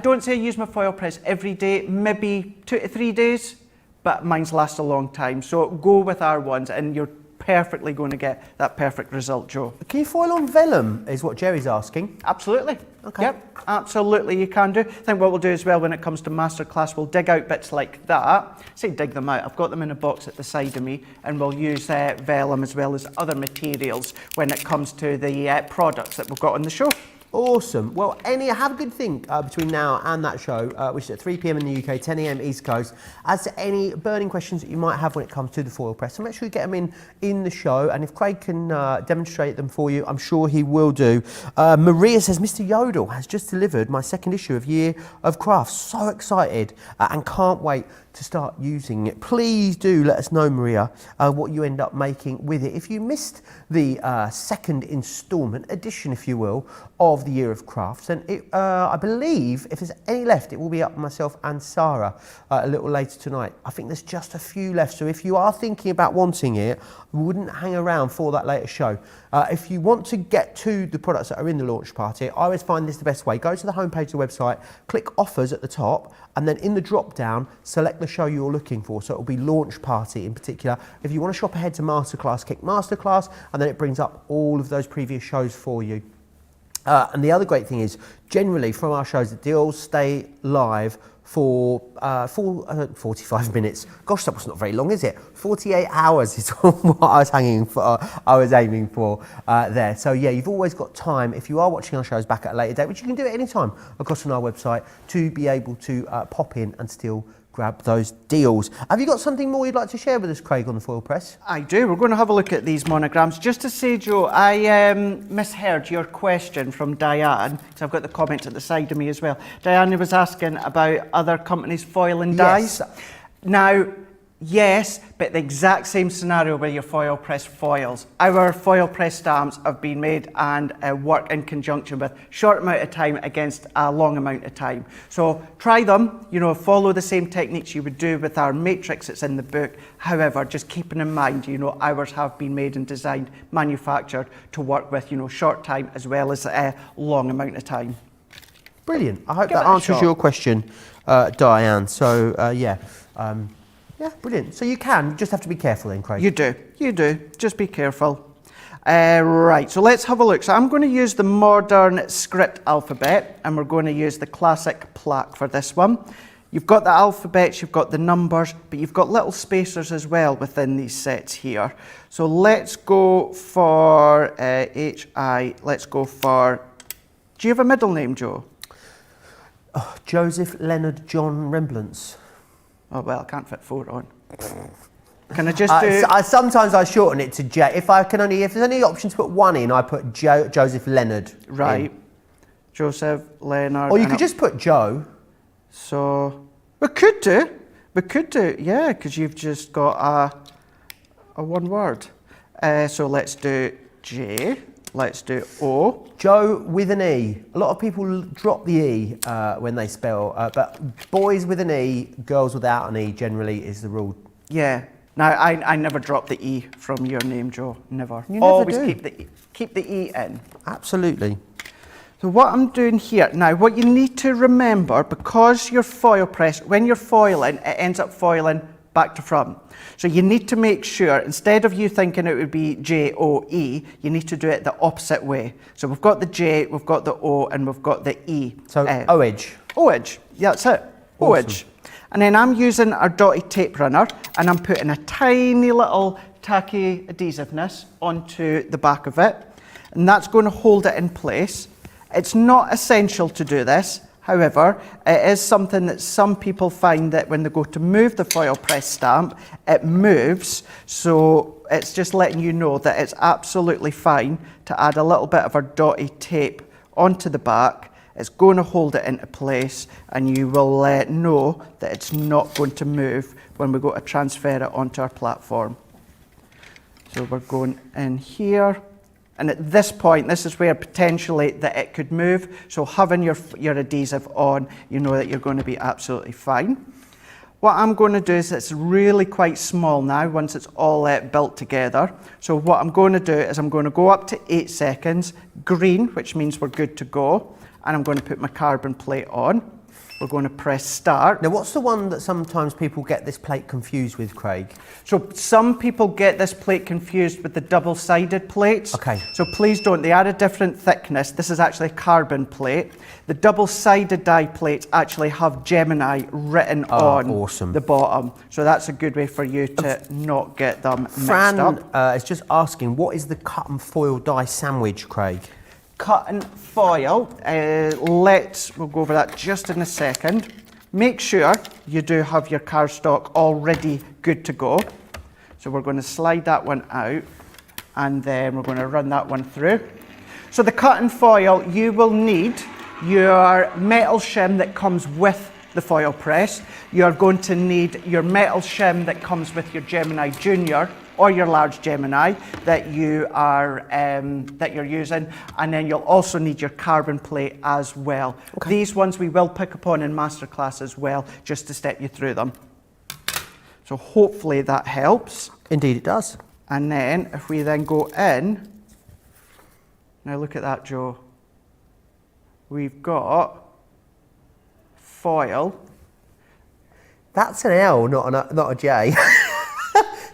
don't say I use my foil press every day, maybe 2 to 3 days, but mine's last a long time. So go with our ones and you're perfectly going to get that perfect result, Joe. Can you foil on vellum, is what Jerry's asking? Absolutely. Okay. Yep, absolutely you can do. I think what we'll do as well when it comes to masterclass, we'll dig out bits like that. I say dig them out, I've got them in a box at the side of me, and we'll use vellum as well as other materials when it comes to the products that we've got on the show. Awesome. Well, have a good think between now and that show, which is at 3 p.m. in the UK, 10 a.m. East Coast, as to any burning questions that you might have when it comes to the foil press. So make sure you get them in the show, and if Craig can demonstrate them for you, I'm sure he will do. Maria says, Mr. Yodel has just delivered my second issue of Year of Crafts. So excited and can't wait to start using it. Please do let us know, Maria, what you end up making with it. If you missed the second instalment, edition if you will, of the Year of Crafts, and I believe if there's any left, it will be up myself and Sarah a little later tonight. I think there's just a few left, so if you are thinking about wanting it, we wouldn't hang around for that later show. If you want to get to the products that are in the launch party, I always find this the best way. Go to the homepage of the website, click offers at the top, and then in the drop down, select the show you're looking for. So it will be launch party in particular. If you want to shop ahead to masterclass, click masterclass, and then it brings up all of those previous shows for you. And the other great thing is, generally from our shows, the deals stay live for 45 minutes. Gosh, that was not very long, is it? 48 hours is what I was aiming for there. So yeah, you've always got time, if you are watching our shows back at a later date, which you can do at any time across on our website, to be able to pop in and still grab those deals. Have you got something more you'd like to share with us, Craig, on the foil press? I do. We're going to have a look at these monograms. Just to say, Joe, I misheard your question from Diane, because I've got the comment at the side of me as well. Diane was asking about other companies' foil and dyes. Yes. Now, yes, but the exact same scenario where your foil press foils. Our foil press stamps have been made and work in conjunction with short amount of time against a long amount of time. So try them, follow the same techniques you would do with our matrix that's in the book. However, just keeping in mind, ours have been made and designed, manufactured to work with, short time as well as a long amount of time. Brilliant. I hope that answers your question, Diane. So yeah, brilliant. So you just have to be careful then, Craig. You do. Just be careful. Right, so let's have a look. So I'm going to use the modern script alphabet, and we're going to use the classic plaque for this one. You've got the alphabets, you've got the numbers, but you've got little spacers as well within these sets here. So let's go for HI. Let's go for... Do you have a middle name, Joe? Oh, Joseph Leonard John Rembrandts. Oh, well, I can't fit 4 on. Can I just do... Sometimes I shorten it to J. If there's any option to put 1 in, I put Joseph Leonard. Right. In. Joseph Leonard. Or you could just put Joe. So, we could do, yeah, because you've just got a one word. So let's do J, let's do O. Joe with an E. A lot of people drop the E when they spell, but boys with an E, girls without an E generally is the rule. Yeah. Now, I never drop the E from your name, Joe. Never. You never Always do. keep the E in. Absolutely. So what I'm doing here, now what you need to remember, because your foil press, when you're foiling, it ends up foiling back to front. So you need to make sure, instead of you thinking it would be J-O-E, you need to do it the opposite way. So we've got the J, we've got the O, and we've got the E. So O-edge. O-edge, yeah, that's it, O-edge. Awesome. And then I'm using our dotted tape runner, and I'm putting a tiny little tacky adhesiveness onto the back of it, and that's going to hold it in place. It's not essential to do this. However, it is something that some people find that when they go to move the foil press stamp, it moves. So it's just letting you know that it's absolutely fine to add a little bit of our dotted tape onto the back. It's going to hold it into place, and you will know that it's not going to move when we go to transfer it onto our platform. So we're going in here. And at this point, this is where potentially that it could move. So having your adhesive on, you know that you're going to be absolutely fine. What I'm going to do is, it's really quite small now once it's all built together. So what I'm going to do is I'm going to go up to 8 seconds, green, which means we're good to go. And I'm going to put my carbon plate on. We're going to press start. Now, what's the one that sometimes people get this plate confused with, Craig? So some people get this plate confused with the double-sided plates. Okay. So please don't. They are a different thickness. This is actually a carbon plate. The double-sided die plates actually have Gemini written on the bottom. So that's a good way for you to not get them mixed up. Fran is just asking, what is the cut and foil die sandwich, Craig? Cut and foil, we'll go over that just in a second. Make sure you do have your cardstock already good to go. So we're going to slide that one out, and then we're going to run that one through. So the cut and foil, you will need your metal shim that comes with the foil press. You're going to need your metal shim that comes with your Gemini Junior or your large Gemini that you're using, and then you'll also need your carbon plate as well. Okay. These ones we will pick up on in masterclass as well, just to step you through them. So hopefully that helps. Indeed it does. And then if we then go in, now look at that, Joe. We've got foil. That's an L, not a J.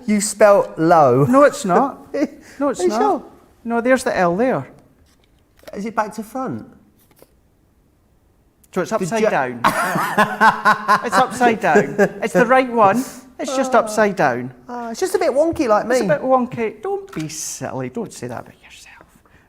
You spelt low. No, it's not. No, it's Are you not. sure? No, there's the L there. Is it back to front? So it's upside down. It's upside down. It's the right one. It's just upside down. It's just a bit wonky like me. It's a bit wonky. Don't be silly. Don't say that about yourself.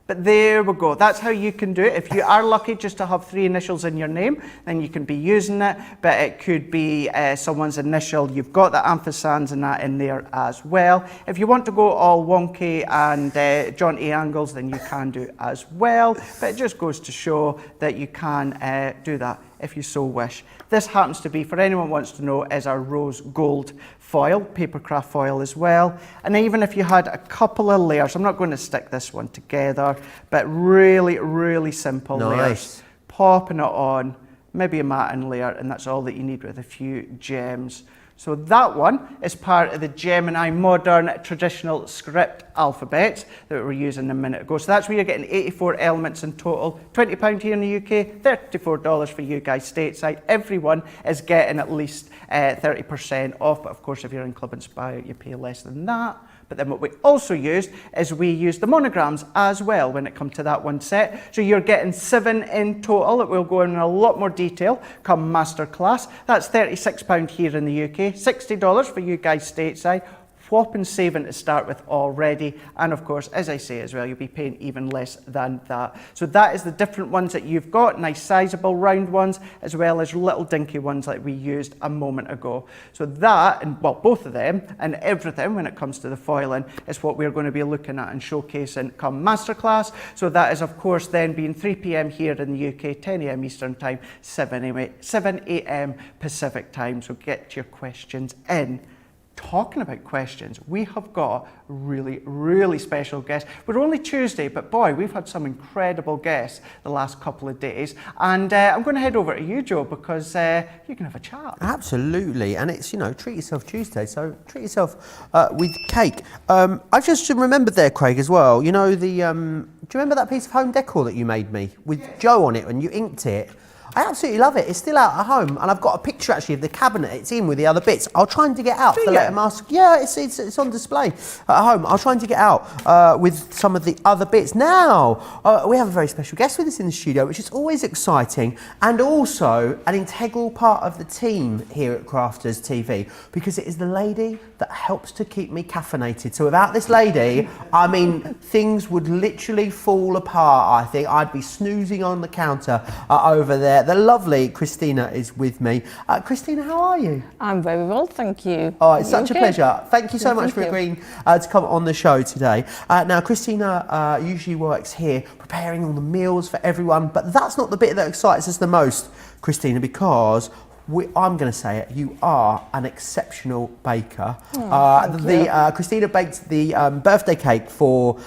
But there we go. That's how you can do it. If you are lucky just to have 3 initials in your name, then you can be using it. But it could be someone's initial. You've got the ampersands and that in there as well. If you want to go all wonky and jaunty angles, then you can do it as well. But it just goes to show that you can do that if you so wish. This happens to be, for anyone who wants to know, is our rose gold foil, papercraft foil as well. And even if you had a couple of layers, I'm not going to stick this one together, but really, really simple layers. Popping it on, maybe a matting layer, and that's all that you need with a few gems. So that one is part of the Gemini modern traditional script alphabet that we were using a minute ago. So that's where you're getting 84 elements in total, £20 here in the UK, $34 for you guys stateside. Everyone is getting at least 30% off, but of course if you're in Club Inspire you pay less than that. But then what we also used is we used the monograms as well when it comes to that one set. So you're getting 7 in total that we'll go in a lot more detail come masterclass. That's £36 here in the UK, $60 for you guys stateside. Whopping saving to start with already, and of course, as I say as well, you'll be paying even less than that. So that is the different ones that you've got, nice sizable round ones, as well as little dinky ones like we used a moment ago. So that, and well, both of them, and everything when it comes to the foiling, is what we're going to be looking at and showcasing come masterclass. So that is of course then being 3 p.m. here in the UK, 10 a.m. Eastern time, 7 a.m. Pacific time. So get your questions in. Talking about questions, we have got really, really special guests. We're only Tuesday, but boy, we've had some incredible guests the last couple of days. And I'm going to head over to you, Joe, because you can have a chat. Absolutely, and it's, Treat Yourself Tuesday, so treat yourself with cake. I just remembered there, Craig, as well, do you remember that piece of home decor that you made me with Joe on it and you inked it? I absolutely love it. It's still out at home, and I've got a picture actually of the cabinet it's in with the other bits. I'll try and dig it out for the later mask. Yeah, it's on display at home. I'll try and dig it out with some of the other bits. Now, we have a very special guest with us in the studio, which is always exciting, and also an integral part of the team here at Crafters TV, because it is the lady that helps to keep me caffeinated. So without this lady, I mean, things would literally fall apart, I think. I'd be snoozing on the counter over there. The lovely Christina is with me. Christina, how are you? I'm very well, thank you. Oh, it's such a pleasure. Thank you so much for agreeing to come on the show today. Now, Christina usually works here preparing all the meals for everyone, but that's not the bit that excites us the most, Christina, because I'm going to say it, you are an exceptional baker. Christina baked the birthday cake for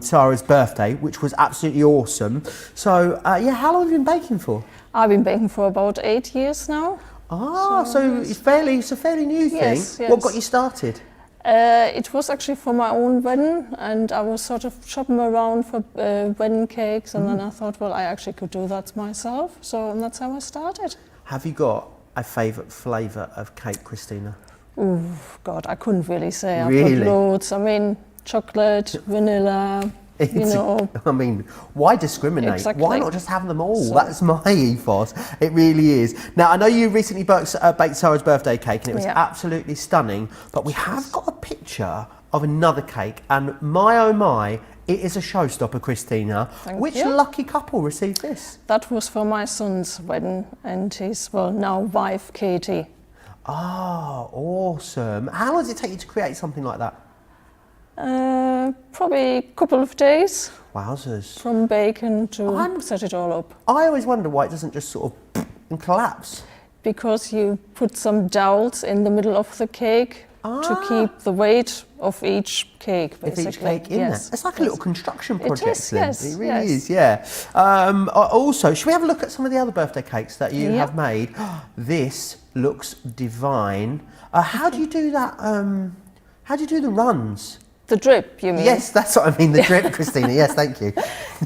Sarah's birthday, which was absolutely awesome. So, how long have you been baking for? I've been baking for about 8 years now. So it's a fairly new thing. Yes. What got you started? It was actually for my own wedding, and I was sort of shopping around for wedding cakes, and then I thought, well, I actually could do that myself. So that's how I started. Have you got a favourite flavour of cake, Christina? Oh, God, I couldn't really say. Really? I've got loads. I mean, chocolate, vanilla, I mean, why discriminate? Exactly. Why not just have them all? That's my ethos. It really is. Now, I know you recently baked Sarah's birthday cake, and it was absolutely stunning, but we have got a picture of another cake, and my oh my, it is a showstopper, Christina. Which lucky couple received this? That was for my son's wedding and his, now wife, Katie. Oh, awesome. How long does it take you to create something like that? Probably a couple of days. Wowzers. From bacon to set it all up. I always wonder why it doesn't just sort of and collapse. Because you put some dowels in the middle of the cake to keep the weight of each cake, If basically. each cake in there. It's like a little construction project. is, then. yes, It really yes. is, yeah. Also, should we have a look at some of the other birthday cakes that you have made? This looks divine. How do you do that? How do you do the runs? The drip, you mean? Yes, that's what I mean, the drip, Christina. Yes, thank you.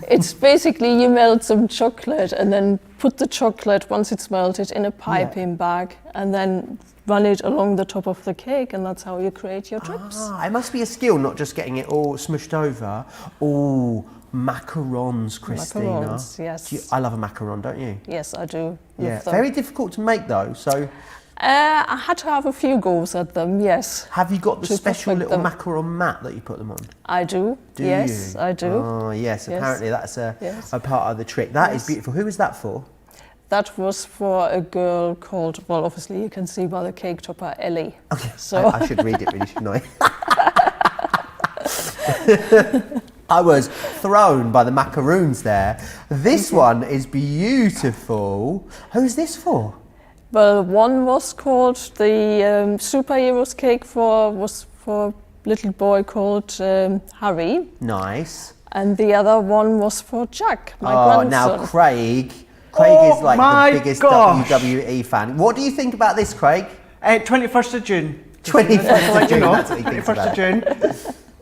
It's basically you melt some chocolate and then put the chocolate, once it's melted, in a piping bag and then run it along the top of the cake, and that's how you create your drips. It must be a skill, not just getting it all smushed over. Oh, macarons, Christina. Macarons, yes. I love a macaron, don't you? Yes, I do. Yeah, Love them. very difficult to make though, so... I had to have a few goes at them, yes. Have you got the To special perfect little them. macaron mat that you put them on? I do. Do yes, you? I do. Oh, yes, Yes. apparently that's Yes. a part of the trick. That is Yes. beautiful. Who was that for? That was for a girl called, well, obviously you can see by the cake topper, Ellie. So I should read it really, shouldn't I? I was thrown by the macaroons there. This one is beautiful. Who's this for? well, one was called the superheroes cake was for a little boy called Harry, Nice. and the other one was for Jack, my Oh, grandson. now Craig Oh is like my the biggest gosh. WWE fan. What do you think about this, Craig? 21st of June. 21st Just to let of you June, know, that's what he thinks 21st about of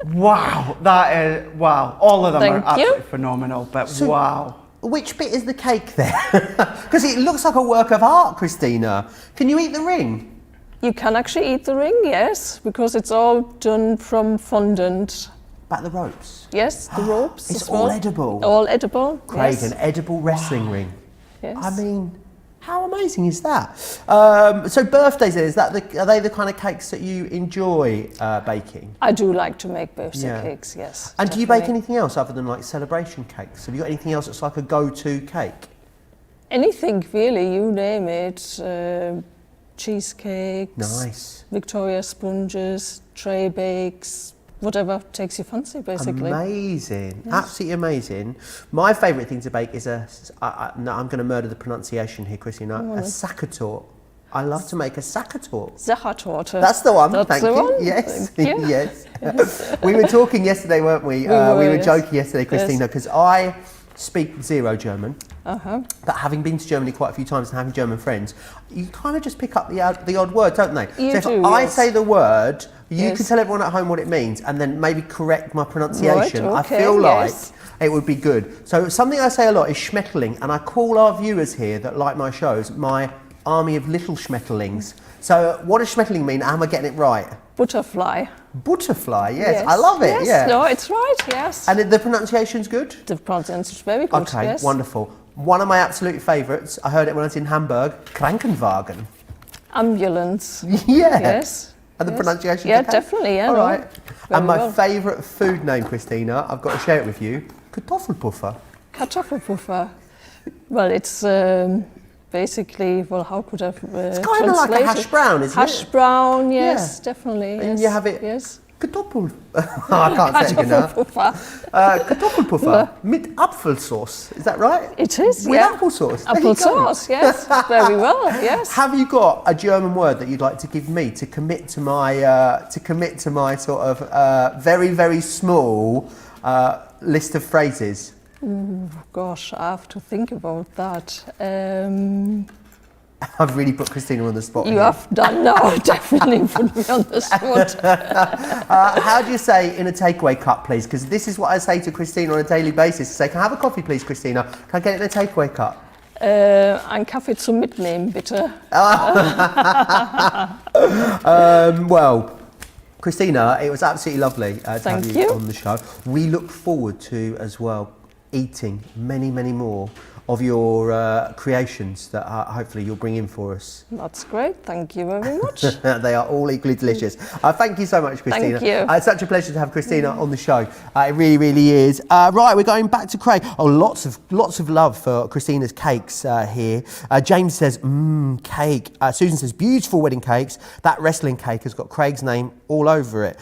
June. Wow, that is, wow. All of them Thank are you. absolutely phenomenal, but wow. Which bit is the cake there? Because it looks like a work of art, Christina. Can you eat the ring? You can actually eat the ring, yes, because it's all done from fondant. Back the ropes. Yes, the ropes It's as well. all edible. All edible, Craig, yes. an edible wrestling ring. Yes. I mean, how amazing is that? So birthdays, are they the kind of cakes that you enjoy baking? I do like to make birthday Yeah. cakes, yes. And do you bake definitely. anything else other than like celebration cakes? Have you got anything else that's like a go-to cake? Anything really, you name it. Cheesecakes, Nice. Victoria sponges, tray bakes, whatever takes your fancy, basically. Amazing, absolutely amazing. My favourite thing to bake is no, I'm going to murder the pronunciation here, Christina, a sakatort. I love to make a sakatort. Sachertorte. That's the one, That's thank the you. one. Yes, Thank you. yes. We were talking yesterday, weren't we? We were yes. joking yesterday, Christina, because I speak zero German. Uh-huh. But having been to Germany quite a few times and having German friends, you kind of just pick up the odd word, don't they? You so if do, I yes. say the word, you Yes. can tell everyone at home what it means and then maybe correct my pronunciation. Right, I okay, feel like yes. it would be good. So something I say a lot is schmetterling, and I call our viewers here that like my shows my army of little schmetterlings. So what does schmetterling mean? Am I getting it right? Butterfly. Butterfly, yes. I love it, yes. yeah. No, it's right, yes. And the pronunciation's good? The pronunciation is very good, Okay, yes. wonderful. One of my absolute favourites, I heard it when I was in Hamburg, Krankenwagen. Ambulance. Yeah. Yes. And the yes. pronunciation? Yeah, definitely, yeah. All no. right. Very And my well. favourite food name, Christina, I've got to share it with you, Kartoffelpuffer. Kartoffelpuffer. Well, it's basically, well, how could I It's kind of like a hash brown, isn't hash it? brown, yes, definitely. And yes. you have it- Yes. Kartoffel... I can't say it again now. Kartoffelpuffer. Kartoffelpuffer mit Apfelsauce. Is that right? It is, With yeah. applesauce. There you go. Applesauce, yes. Very well, yes. Have you got a German word that you'd like to give me to commit to my sort of very, very small list of phrases? Gosh, I have to think about that. I've really put Christina on the spot. You here. have done now, definitely put me on the spot. How do you say in a takeaway cup, please? Because this is what I say to Christina on a daily basis. I say, can I have a coffee, please, Christina? Can I get it in a takeaway cup? Ein Kaffee zum Mitnehmen, bitte. Well, Christina, it was absolutely lovely to have Thank you you. on the show. We look forward to, as well, eating many, many more of your creations that hopefully you'll bring in for us. That's great, thank you very much. They are all equally delicious. Thank you so much, Christina. Thank you. It's such a pleasure to have Christina on the show. It really, really is. Right, we're going back to Craig. Oh, lots of love for Christina's cakes here. James says, cake. Susan says, beautiful wedding cakes. That wrestling cake has got Craig's name all over it,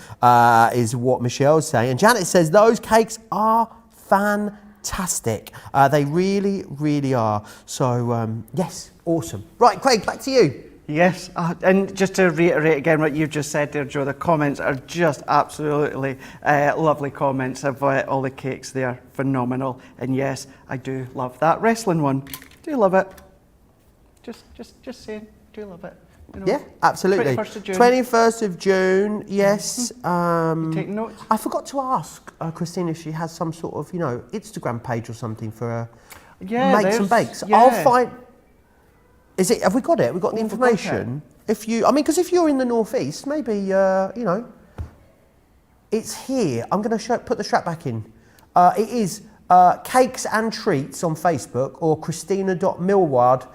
is what Michelle's saying. And Janet says, those cakes are fantastic. They really, really are. So, yes, awesome. Right, Craig, back to you. Yes, and just to reiterate again what you've just said there, Joe, the comments are just absolutely lovely comments of all the cakes there. Phenomenal. And yes, I do love that wrestling one. Do love it. Just saying, do love it. You know, Yeah, absolutely. 21st of June. 21st of June, yes. You taking notes? I forgot to ask Christine if she has some sort of, Instagram page or something for makes and bakes. Yeah. I'll find. Have we got it? We've got the We've got information. Because if you're in the northeast, maybe it's here. I'm going to put the strap back in. It is Cakes and Treats on Facebook or Christina.Milward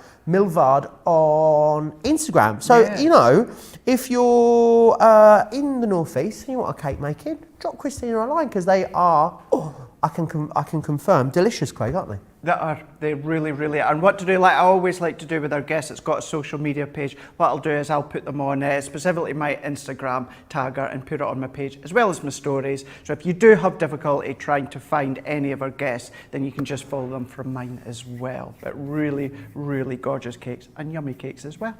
on Instagram. So, if you're in the northeast and you want a cake making, drop Christina a line because they are, I can confirm, delicious, Craig, aren't they? They really, really are. And what to do, like I always like to do with our guests, it's got a social media page. What I'll do is I'll put them on specifically my Instagram, tag her and put it on my page, as well as my stories. So if you do have difficulty trying to find any of our guests, then you can just follow them from mine as well. But really, really gorgeous cakes and yummy cakes as well.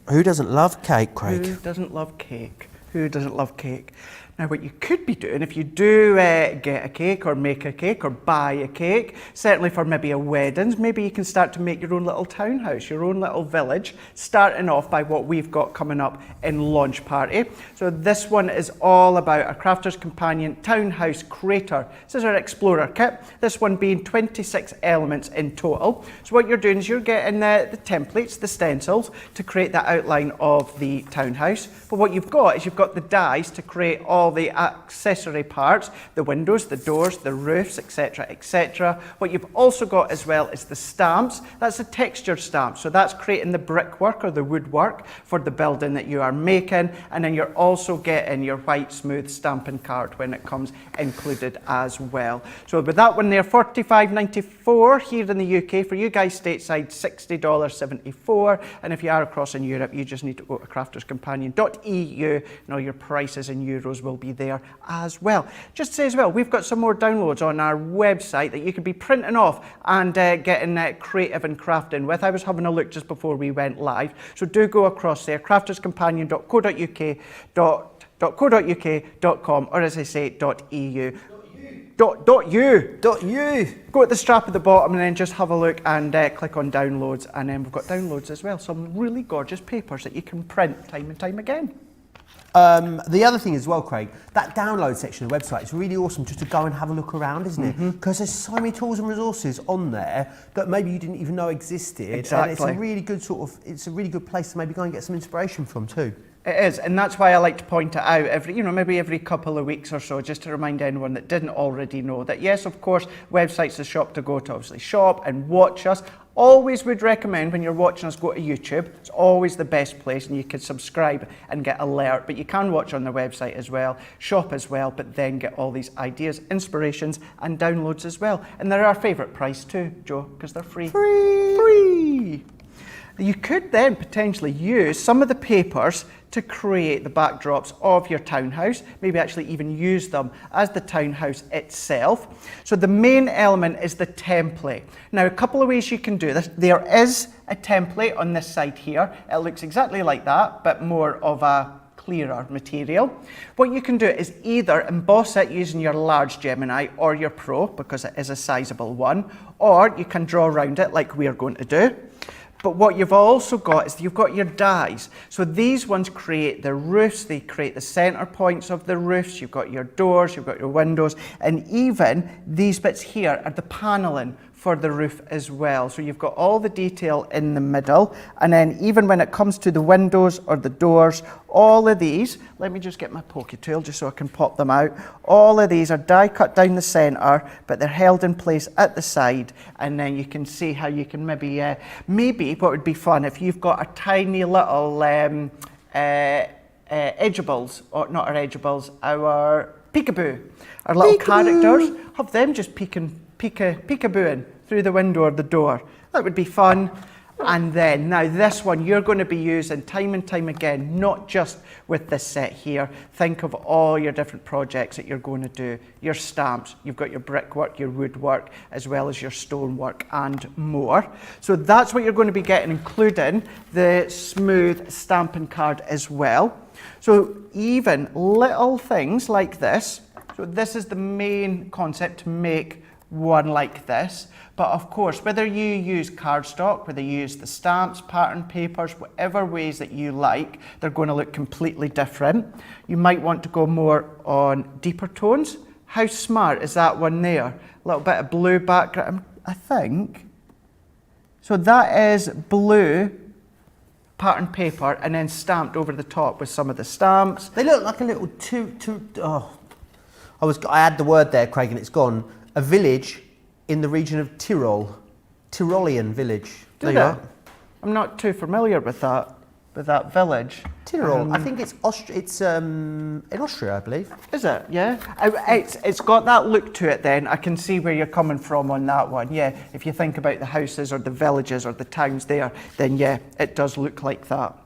Who doesn't love cake, Craig? Who doesn't love cake? Who doesn't love cake? Now, what you could be doing, if you do get a cake or make a cake or buy a cake, certainly for maybe a weddings, maybe you can start to make your own little townhouse, your own little village, starting off by what we've got coming up in Launch Party. So this one is all about our Crafter's Companion Townhouse Creator. This is our Explorer kit, this one being 26 elements in total. So what you're doing is you're getting the templates, the stencils, to create the outline of the townhouse. But what you've got is you've got the dies to create all the accessory parts, the windows, the doors, the roofs, etc., etc. What you've also got as well is the stamps. That's a textured stamp, so that's creating the brickwork or the woodwork for the building that you are making, and then you're also getting your white smooth stamping card when it comes included as well. So with that one there, $45.94 here in the UK. For you guys stateside, $60.74, and if you are across in Europe, you just need to go to crafterscompanion.eu, and all your prices in euros will be there as well. Just to say as well, we've got some more downloads on our website that you could be printing off and getting creative and crafting with. I was having a look just before we went live, so do go across there, crafterscompanion.co.uk.com, or as I say, .eu. .u. Go at the strap at the bottom and then just have a look and click on downloads, and then we've got downloads as well, some really gorgeous papers that you can print time and time again. The other thing as well, Craig, that download section of the website is really awesome just to go and have a look around, isn't it? Because there's so many tools and resources on there that maybe you didn't even know existed. Exactly. And it's a really good it's a really good place to maybe go and get some inspiration from too. It is, and that's why I like to point it out maybe every couple of weeks or so, just to remind anyone that didn't already know that yes, of course, website's the shop to go to, obviously shop and watch us. Always would recommend when you're watching us, go to YouTube. It's always the best place, and you can subscribe and get alert, but you can watch on the website as well, shop as well, but then get all these ideas, inspirations and downloads as well. And they're our favourite price too, Joe, because they're free. Free! You could then potentially use some of the papers to create the backdrops of your townhouse, maybe actually even use them as the townhouse itself. So the main element is the template. Now, a couple of ways you can do this. There is a template on this side here. It looks exactly like that, but more of a clearer material. What you can do is either emboss it using your large Gemini or your Pro, because it is a sizable one, or you can draw around it like we are going to do. But what you've also got is you've got your dies. So these ones create the roofs, they create the center points of the roofs, you've got your doors, you've got your windows, and even these bits here are the paneling for the roof as well. So you've got all the detail in the middle, and then even when it comes to the windows or the doors, all of these, let me just get my pokey tool just so I can pop them out. All of these are die cut down the center, but they're held in place at the side, and then you can see how you can maybe what would be fun if you've got a tiny little edgeables, or not our edgeables, our peekaboo, our little characters, have them just peekabooing through the window or the door. That would be fun. And then, now this one you're going to be using time and time again, not just with this set here. Think of all your different projects that you're going to do. Your stamps, you've got your brickwork, your woodwork, as well as your stonework and more. So that's what you're going to be getting, including the smooth stamping card as well. So even little things like this, so this is the main concept, to make one like this. But of course, whether you use cardstock, whether you use the stamps, pattern papers, whatever ways that you like, they're going to look completely different. You might want to go more on deeper tones. How smart is that one there? A little bit of blue background, I think. So that is blue pattern paper and then stamped over the top with some of the stamps. They look like a little I had the word there, Craig, and it's gone. A village in the region of Tyrol. Tyrolean village. There you are. I'm not too familiar with that village. Tyrol. I think it's in Austria, I believe. Is it? Yeah. It's got that look to it then. I can see where you're coming from on that one. Yeah. If you think about the houses or the villages or the towns there, then yeah, it does look like that.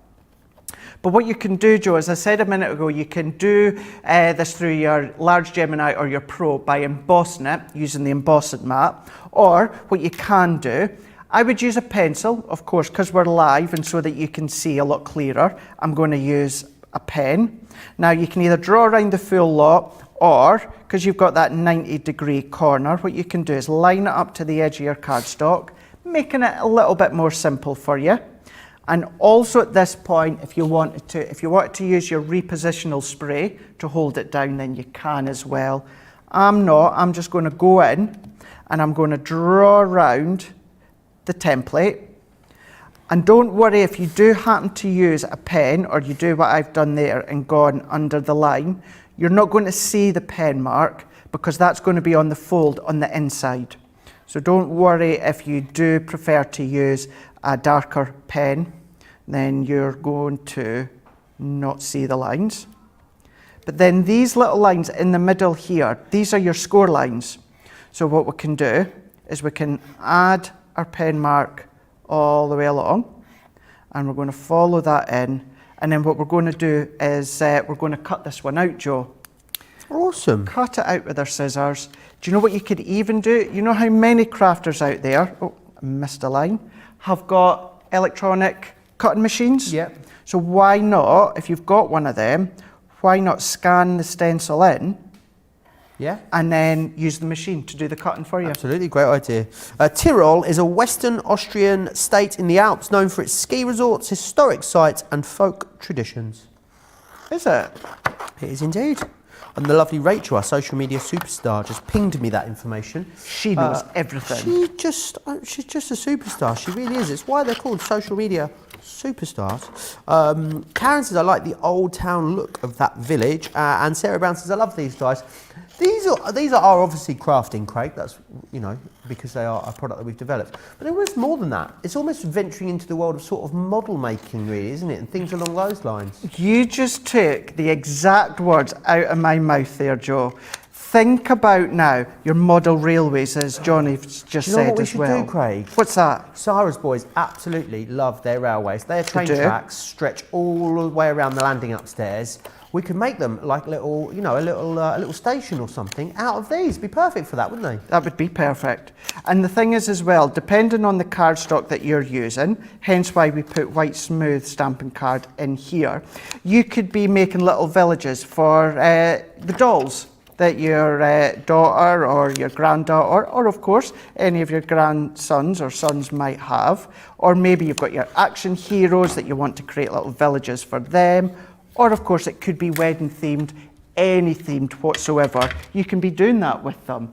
But what you can do, Joe, as I said a minute ago, you can do this through your large Gemini or your Pro by embossing it using the embossing mat. Or what you can do, I would use a pencil, of course, because we're live and so that you can see a lot clearer. I'm going to use a pen. Now you can either draw around the full lot, or because you've got that 90-degree corner, what you can do is line it up to the edge of your cardstock, making it a little bit more simple for you. And also at this point, if you wanted to use your repositional spray to hold it down, then you can as well. I'm just going to go in and I'm going to draw around the template. And don't worry if you do happen to use a pen or you do what I've done there and gone under the line, you're not going to see the pen mark because that's going to be on the fold on the inside. So don't worry if you do prefer to use a darker pen, then you're going to not see the lines. But then these little lines in the middle here, these are your score lines. So what we can do is we can add our pen mark all the way along, and we're going to follow that in. And then what we're going to do is we're going to cut this one out, Joe. Awesome. Cut it out with our scissors. Do you know what you could even do? You know how many crafters out there, oh, I missed a line, have got electronic cutting machines? Yeah. So why not, if you've got one of them, why not scan the stencil in? Yeah. And then use the machine to do the cutting for you. Absolutely, great idea. Tyrol is a Western Austrian state in the Alps known for its ski resorts, historic sites and folk traditions. Is it? It is indeed. And the lovely Rachel, our social media superstar, just pinged me that information. She knows everything. She's just a superstar. She really is. It's why they're called social media superstars. Karen says, I like the old town look of that village. And Sarah Brown says, I love these guys. These are obviously crafting, Craig. That's, you know, because they are a product that we've developed. But there was more than that. It's almost venturing into the world of sort of model making, really, isn't it? And things along those lines. You just took the exact words out of my mouth there, Joe. Think about now your model railways, as Johnny's just said as well. Do you know what we should do, Craig? What's that? Sarah's boys absolutely love their railways. Their train tracks stretch all the way around the landing upstairs. We could make them like little, you know, a little station or something out of these. Be perfect for that, wouldn't they? That would be perfect. And the thing is as well, depending on the cardstock that you're using, hence why we put white smooth stamping card in here, you could be making little villages for the dolls that your daughter or your granddaughter, or of course any of your grandsons or sons might have, or maybe you've got your action heroes that you want to create little villages for them, or of course it could be wedding themed, any themed whatsoever. You can be doing that with them.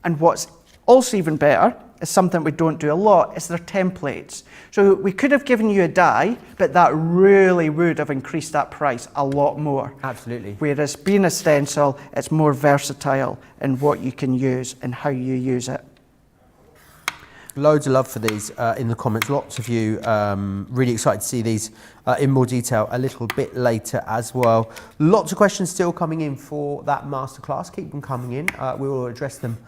And what's also even better is something we don't do a lot, is their templates. So we could have given you a die, but that really would have increased that price a lot more. Absolutely. Whereas being a stencil, it's more versatile in what you can use and how you use it. Loads of love for these in the comments. Lots of you really excited to see these in more detail a little bit later as well. Lots of questions still coming in for that masterclass. Keep them coming in. We will address them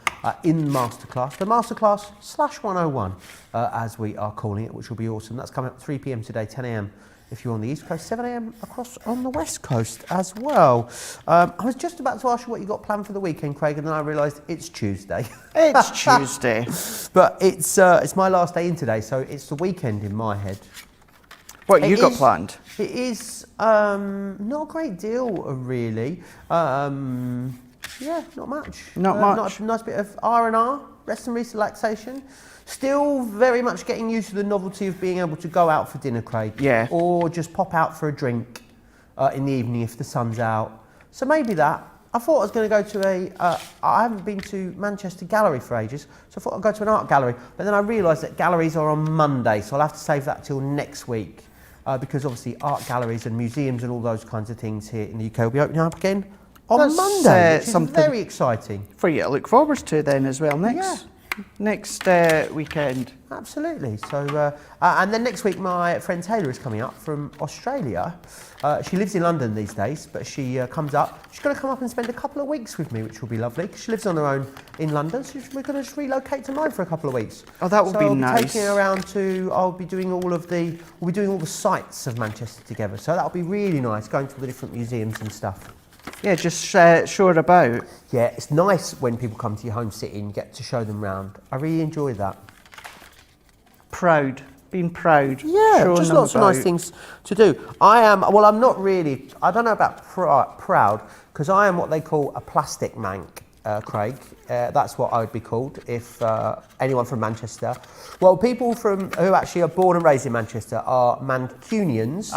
in masterclass. The masterclass /101 as we are calling it, which will be awesome. That's coming up 3 p.m. today, 10 a.m. if you're on the East Coast, 7 a.m. across on the West Coast as well. I was just about to ask you what you got planned for the weekend, Craig, and then I realised it's Tuesday. It's Tuesday. But it's my last day in today, so it's the weekend in my head. What you got planned? It is not a great deal, really. Yeah, not much. Not much. A nice bit of R&R, rest and relaxation. Still very much getting used to the novelty of being able to go out for dinner, Craig. Yeah. Or just pop out for a drink in the evening if the sun's out. So maybe that. I thought I was going to go to I haven't been to Manchester Gallery for ages, so I thought I'd go to an art gallery. But then I realised that galleries are on Monday, so I'll have to save that till next week. Because obviously art galleries and museums and all those kinds of things here in the UK will be opening up again on That's, Monday, which is something very exciting. For you to look forward to then as well next weekend. Absolutely. So, and then next week, my friend Taylor is coming up from Australia. She lives in London these days, but she comes up. She's going to come up and spend a couple of weeks with me, which will be lovely. She lives on her own in London, so we're going to just relocate to mine for a couple of weeks. Oh, that would be I'll nice. Taking her around to. We'll be doing all the sites of Manchester together. So that'll be really nice, going to all the different museums and stuff. Yeah, just show her about. Yeah, it's nice when people come to your home city and you get to show them round. I really enjoy that. Being proud. Yeah, just lots of nice things to do. I'm not really, I don't know about proud, because I am what they call a plastic mank, Craig. That's what I would be called if anyone from Manchester. Well, people who actually are born and raised in Manchester are Mancunians,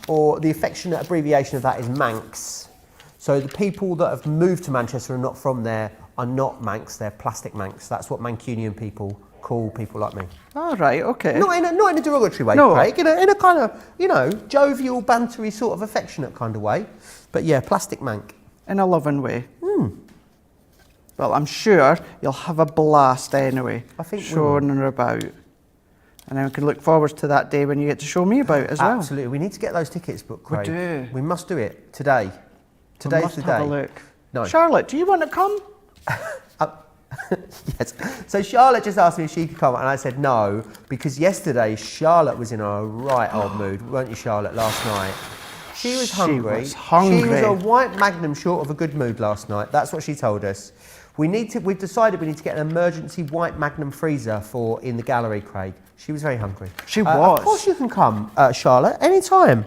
or the affectionate abbreviation of that is Manx. So the people that have moved to Manchester and not from there are not Manx, they're plastic Manx. That's what Mancunian people call people like me. All right, okay. Not in a derogatory way, No. Craig. In a kind of, jovial, bantery, sort of affectionate kind of way. But yeah, plastic mank. In a loving way. Well, I'm sure you'll have a blast anyway. I think showing her about. And then we can look forward to that day when you get to show me about as well. Absolutely. We need to get those tickets booked, Craig. We do. We must do it today. Today's the day. Have a look. No. Charlotte, do you want to come? Yes. So Charlotte just asked me if she could come, and I said no, because yesterday Charlotte was in a right old mood, weren't you, Charlotte, last night? She was hungry. She was a white Magnum short of a good mood last night. That's what she told us. We've decided we need to get an emergency white Magnum freezer in the gallery, Craig. She was very hungry. She was. Of course you can come, Charlotte, anytime.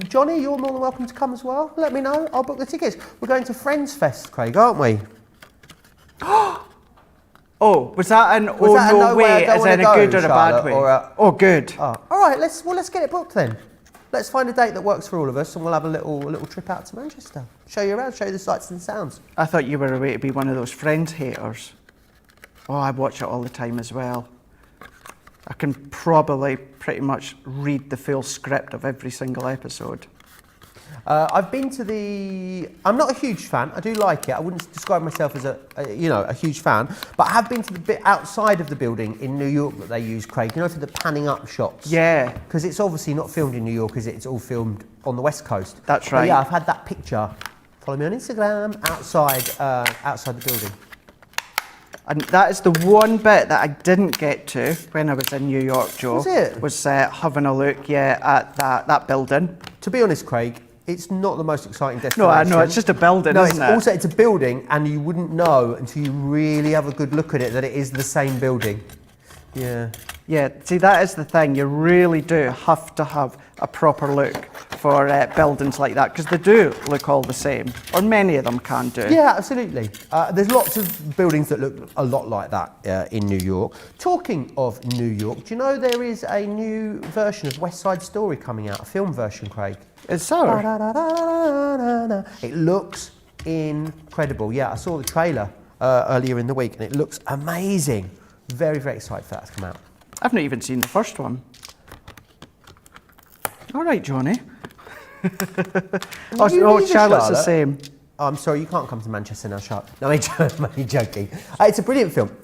Johnny, you're more than welcome to come as well. Let me know. I'll book the tickets. We're going to Friends Fest, Craig, aren't we? Oh, was that an no way, as in a good or a bad way? Oh, good. Oh, all right, let's get it booked then. Let's find a date that works for all of us, and we'll have a little trip out to Manchester. Show you around, show you the sights and sounds. I thought you were away to be one of those Friends haters. Oh, I watch it all the time as well. I can probably pretty much read the full script of every single episode. I've been to I'm not a huge fan. I do like it. I wouldn't describe myself as a huge fan, but I have been to the bit outside of the building in New York that they use, Craig. You know, for the panning up shots. Yeah. Because it's obviously not filmed in New York, is it? It's all filmed on the West Coast. That's right. But yeah, I've had that picture. Follow me on Instagram. Outside the building. And that is the one bit that I didn't get to when I was in New York, Joe. Was it? Was having a look, at that building. To be honest, Craig, it's not the most exciting destination. No, I know, it's just a building, isn't it? Also, it's a building, and you wouldn't know until you really have a good look at it that it is the same building. Yeah. Yeah, see, that is the thing. You really do have to have a proper look for buildings like that, because they do look all the same, or many of them can do. Yeah, absolutely. There's lots of buildings that look a lot like that in New York. Talking of New York, do you know there is a new version of West Side Story coming out, a film version, Craig? It's so. It looks incredible. Yeah, I saw the trailer earlier in the week, and it looks amazing. Very, very excited for that to come out. I've not even seen the first one. All right, Johnny. Charlotte's the same. Oh, I'm sorry, you can't come to Manchester now, shut up. No, I'm only joking. It's a brilliant film.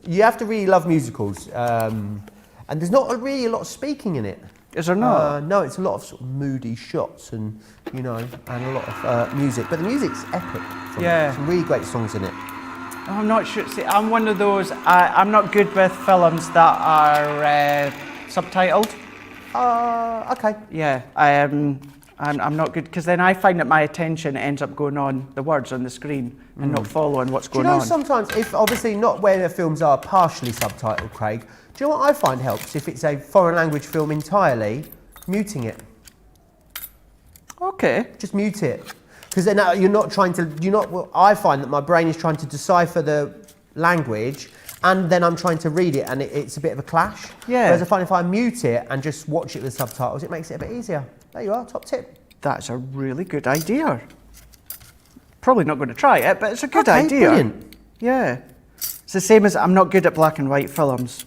You have to really love musicals. And there's not really a lot of speaking in it. Is there not? No, it's a lot of sort of moody shots and, and a lot of music. But the music's epic. Yeah. Some really great songs in it. I'm not sure. See, I'm one of those, I'm not good with films that are subtitled. Okay. Yeah, I'm not good, because then I find that my attention ends up going on the words on the screen and not following what's going on. Sometimes, if obviously not where the films are partially subtitled, Craig, do you know what I find helps? If it's a foreign language film entirely, muting it. Okay. Just mute it. Because then you're not trying to, I find that my brain is trying to decipher the language and then I'm trying to read it and it's a bit of a clash. Yeah. Whereas I find if I mute it and just watch it with subtitles, it makes it a bit easier. There you are, top tip. That's a really good idea. Probably not going to try it, but it's a good idea. Brilliant. Yeah. It's the same as I'm not good at black and white films.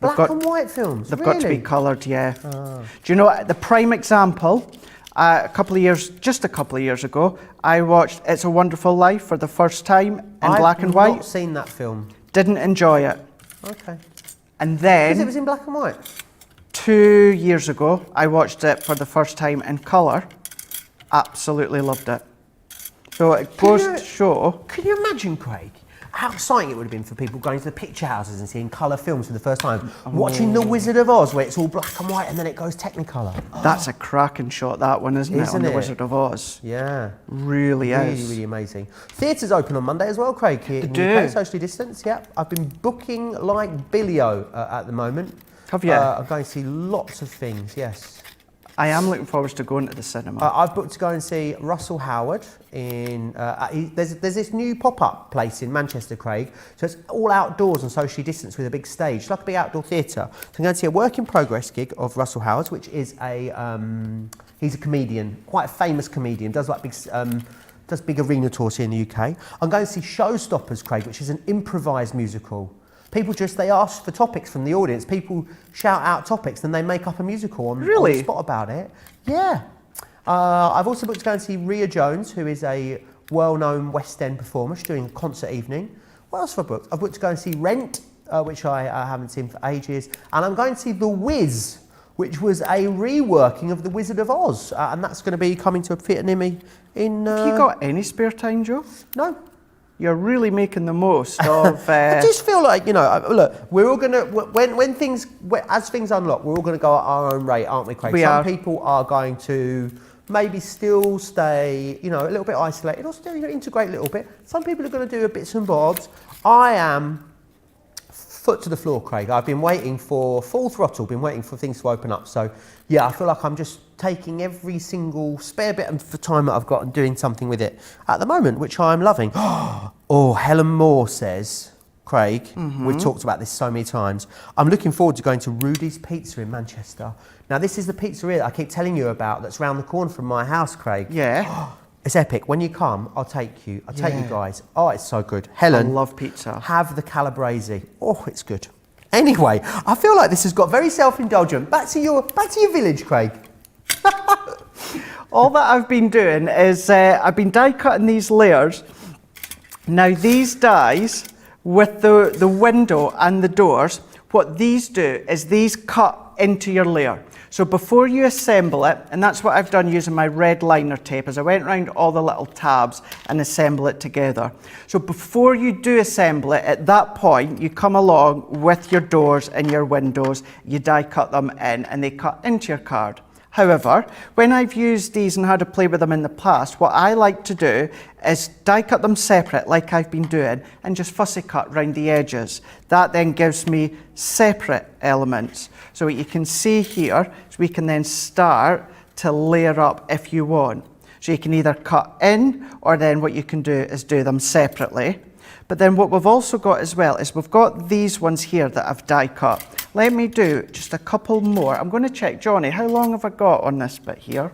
Black and white films, They've got to be coloured, yeah. Do you know, the prime example, a couple of years ago, I watched It's a Wonderful Life for the first time in black and white. I've not seen that film. Didn't enjoy it. Okay. And then, Because it was in black and white? 2 years ago, I watched it for the first time in colour. Absolutely loved it. So it goes to show... Can you imagine, Craig, how exciting it would have been for people going to the picture houses and seeing colour films for the first time, watching The Wizard of Oz, where it's all black and white and then it goes Technicolor. That's a cracking shot, that one, isn't it, on The Wizard of Oz? Yeah. Really is. Really, really amazing. Theatres open on Monday as well, Craig, here in the UK, socially distanced, yeah. I've been booking like Billy-O at the moment. Have you? I'm going to see lots of things, yes. I am looking forward to going to the cinema. I've booked to go and see Russell Howard in. There's this new pop-up place in Manchester, Craig. So it's all outdoors and socially distanced with a big stage. It's like a big outdoor theatre. So I'm going to see a work-in-progress gig of Russell Howard, which is he's a comedian, quite a famous comedian. Does like does big arena tours here in the UK. I'm going to see Showstoppers, Craig, which is an improvised musical. People they ask for topics from the audience. People shout out topics, then they make up a musical on the spot about it. Yeah. I've also booked to go and see Rhea Jones, who is a well-known West End performer. She's doing a concert evening. What else have I booked? I've booked to go and see Rent, which I haven't seen for ages. And I'm going to see The Wiz, which was a reworking of The Wizard of Oz. And that's going to be coming to a theatre near me in... Have you got any spare time, Joe? No. You're really making the most of... I just feel like, look, we're all going to, as things unlock, we're all going to go at our own rate, aren't we, Craig? Some people are going to maybe still stay, a little bit isolated or still integrate a little bit. Some people are going to do bits and bobs. I am foot to the floor, Craig. I've been waiting for full throttle, been waiting for things to open up. So, yeah, I feel like I'm just taking every single spare bit of time that I've got and doing something with it at the moment, which I'm loving. Oh, Helen Moore says, Craig, we've talked about this so many times, I'm looking forward to going to Rudy's Pizza in Manchester. Now, this is the pizzeria that I keep telling you about that's round the corner from my house, Craig. Yeah. It's epic. When you come, I'll take you. I'll take you guys. Oh, it's so good. Helen, I love pizza. Have the calabrese. Oh, it's good. Anyway, I feel like this has got very self-indulgent. Back to your village, Craig. All that I've been doing is I've been die cutting these layers. Now these dies with the window and the doors, what these do is these cut into your layer. So before you assemble it, and that's what I've done using my red liner tape, is I went around all the little tabs and assemble it together. So before you do assemble it, at that point, you come along with your doors and your windows, you die cut them in and they cut into your card. However, when I've used these and had to play with them in the past, what I like to do is die cut them separate like I've been doing and just fussy cut around the edges. That then gives me separate elements. So what you can see here is we can then start to layer up if you want. So you can either cut in or then what you can do is do them separately. But then what we've also got as well is we've got these ones here that I've die cut. Let me do just a couple more. I'm going to check, Johnny, how long have I got on this bit here?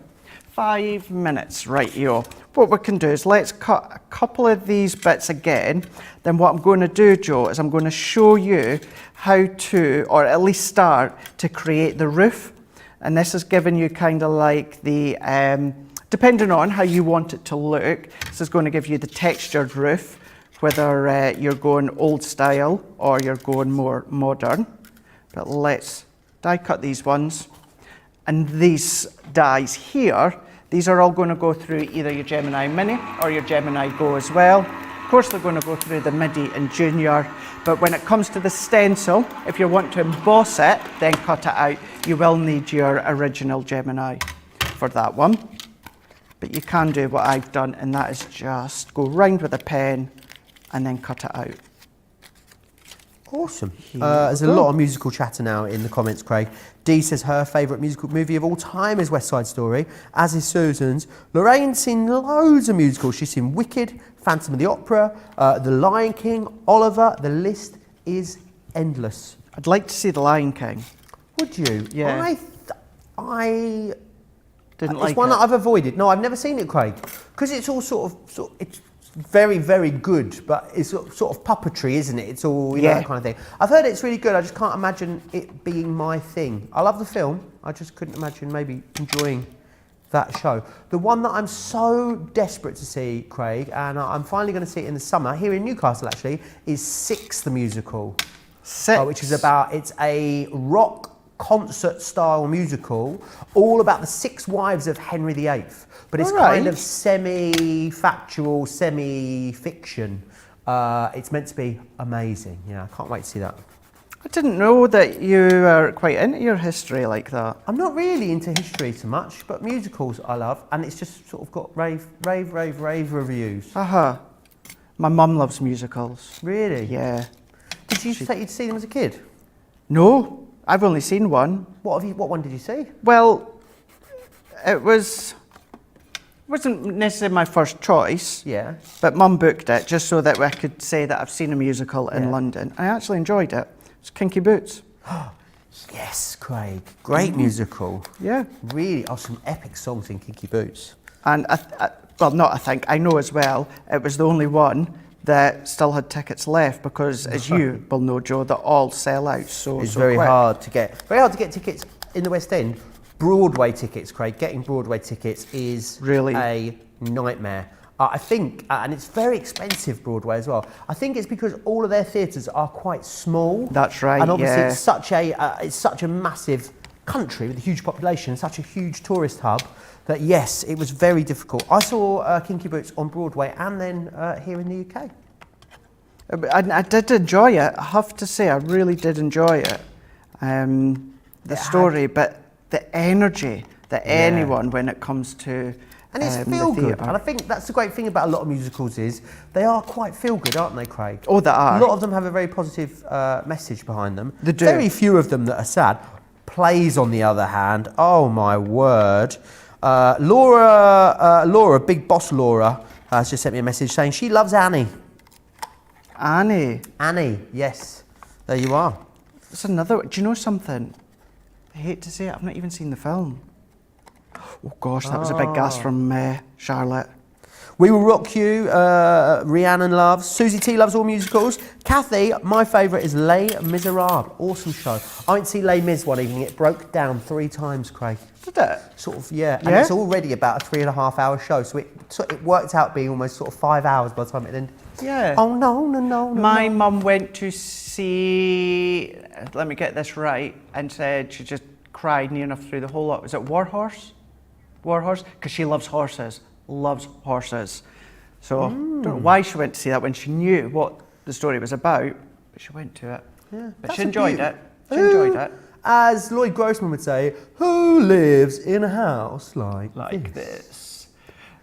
5 minutes, right, yo. What we can do is let's cut a couple of these bits again. Then what I'm going to do, Joe, is I'm going to show you how to, or at least start to create the roof. And this is giving you kind of like the depending on how you want it to look, this is going to give you the textured roof, whether you're going old style or you're going more modern. But let's die cut these ones. And these dies here, these are all going to go through either your Gemini Mini or your Gemini Go as well. Of course, they're going to go through the Midi and Junior, but when it comes to the stencil, if you want to emboss it, then cut it out, you will need your original Gemini for that one. But you can do what I've done, and that is just go round with a pen and then cut it out. Awesome. There's a lot of musical chatter now in the comments, Craig. Dee says her favourite musical movie of all time is West Side Story, as is Susan's. Lorraine's seen loads of musicals. She's seen Wicked, Phantom of the Opera, The Lion King, Oliver. The list is endless. I'd like to see The Lion King. Would you? Yeah. I Didn't it's like one it. that I've avoided. No, I've never seen it, Craig, because it's all sort of it's very, very good, but it's sort of puppetry, isn't it? It's all, you know, that kind of thing. I've heard it's really good. I just can't imagine it being my thing. I love the film. I just couldn't imagine maybe enjoying that show. The one that I'm so desperate to see, Craig, and I'm finally going to see it in the summer, here in Newcastle actually, is Six the Musical. Six. Which is it's a rock concert style musical, all about the 6 wives of Henry VIII. But it's kind of semi-factual, semi-fiction. It's meant to be amazing. Yeah, I can't wait to see that. I didn't know that you are quite into your history like that. I'm not really into history so much, but musicals I love, and it's just sort of got rave reviews. My mum loves musicals. Really? Yeah. Did you say you'd seen them as a kid? No, I've only seen one. What one did you see? Well, it wasn't necessarily my first choice. Yeah. But Mum booked it just so that I could say that I've seen a musical in London. I actually enjoyed it. It's Kinky Boots. Yes, Craig. Great musical. Yeah. Really, some epic songs in Kinky Boots. And I know as well, it was the only one that still had tickets left because, as you will know, Joe, they all sell out so It's so very quick. hard to get. Very hard to get tickets in the West End. Broadway tickets, Craig. Getting Broadway tickets is Really a nightmare. I think, and it's very expensive, Broadway as well. I think it's because all of their theatres are quite small. That's right. And obviously, yeah. it's such a massive country with a huge population, such a huge tourist hub. That yes, it was very difficult. I saw Kinky Boots on Broadway and then here in the UK. I did enjoy it. I have to say, I really did enjoy it. The story, but the energy that anyone, when it comes to and it's feel good. And I think that's the great thing about a lot of musicals is they are quite feel good, aren't they, Craig? Oh, they are. A lot of them have a very positive message behind them. They do. Very few of them that are sad. Plays, on the other hand, oh my word. Laura, Big Boss Laura, has just sent me a message saying she loves Annie. Annie, yes. There you are. it's another. Do you know something? I hate to say it, I've not even seen the film. Oh gosh, that was a big gas from Charlotte. We Will Rock You, Rhiannon loves. Susie T loves all musicals. Kathy, my favourite is Les Miserables. Awesome show. I went to see Les Mis one evening. It broke down 3 times, Craig. Did it? Sort of, yeah. And it's already about a 3.5 hour show. So it worked out being almost sort of 5 hours by the time it ended. Yeah. Oh, no. My mum went to see, let me get this right, and said she just cried near enough through the whole lot. Was it Warhorse? Warhorse? Because she loves horses. Loves horses. So, don't know why she went to see that when she knew what the story was about, but she went to it. Yeah, but she enjoyed it. She enjoyed it. As Lloyd Grossman would say, who lives in a house like this?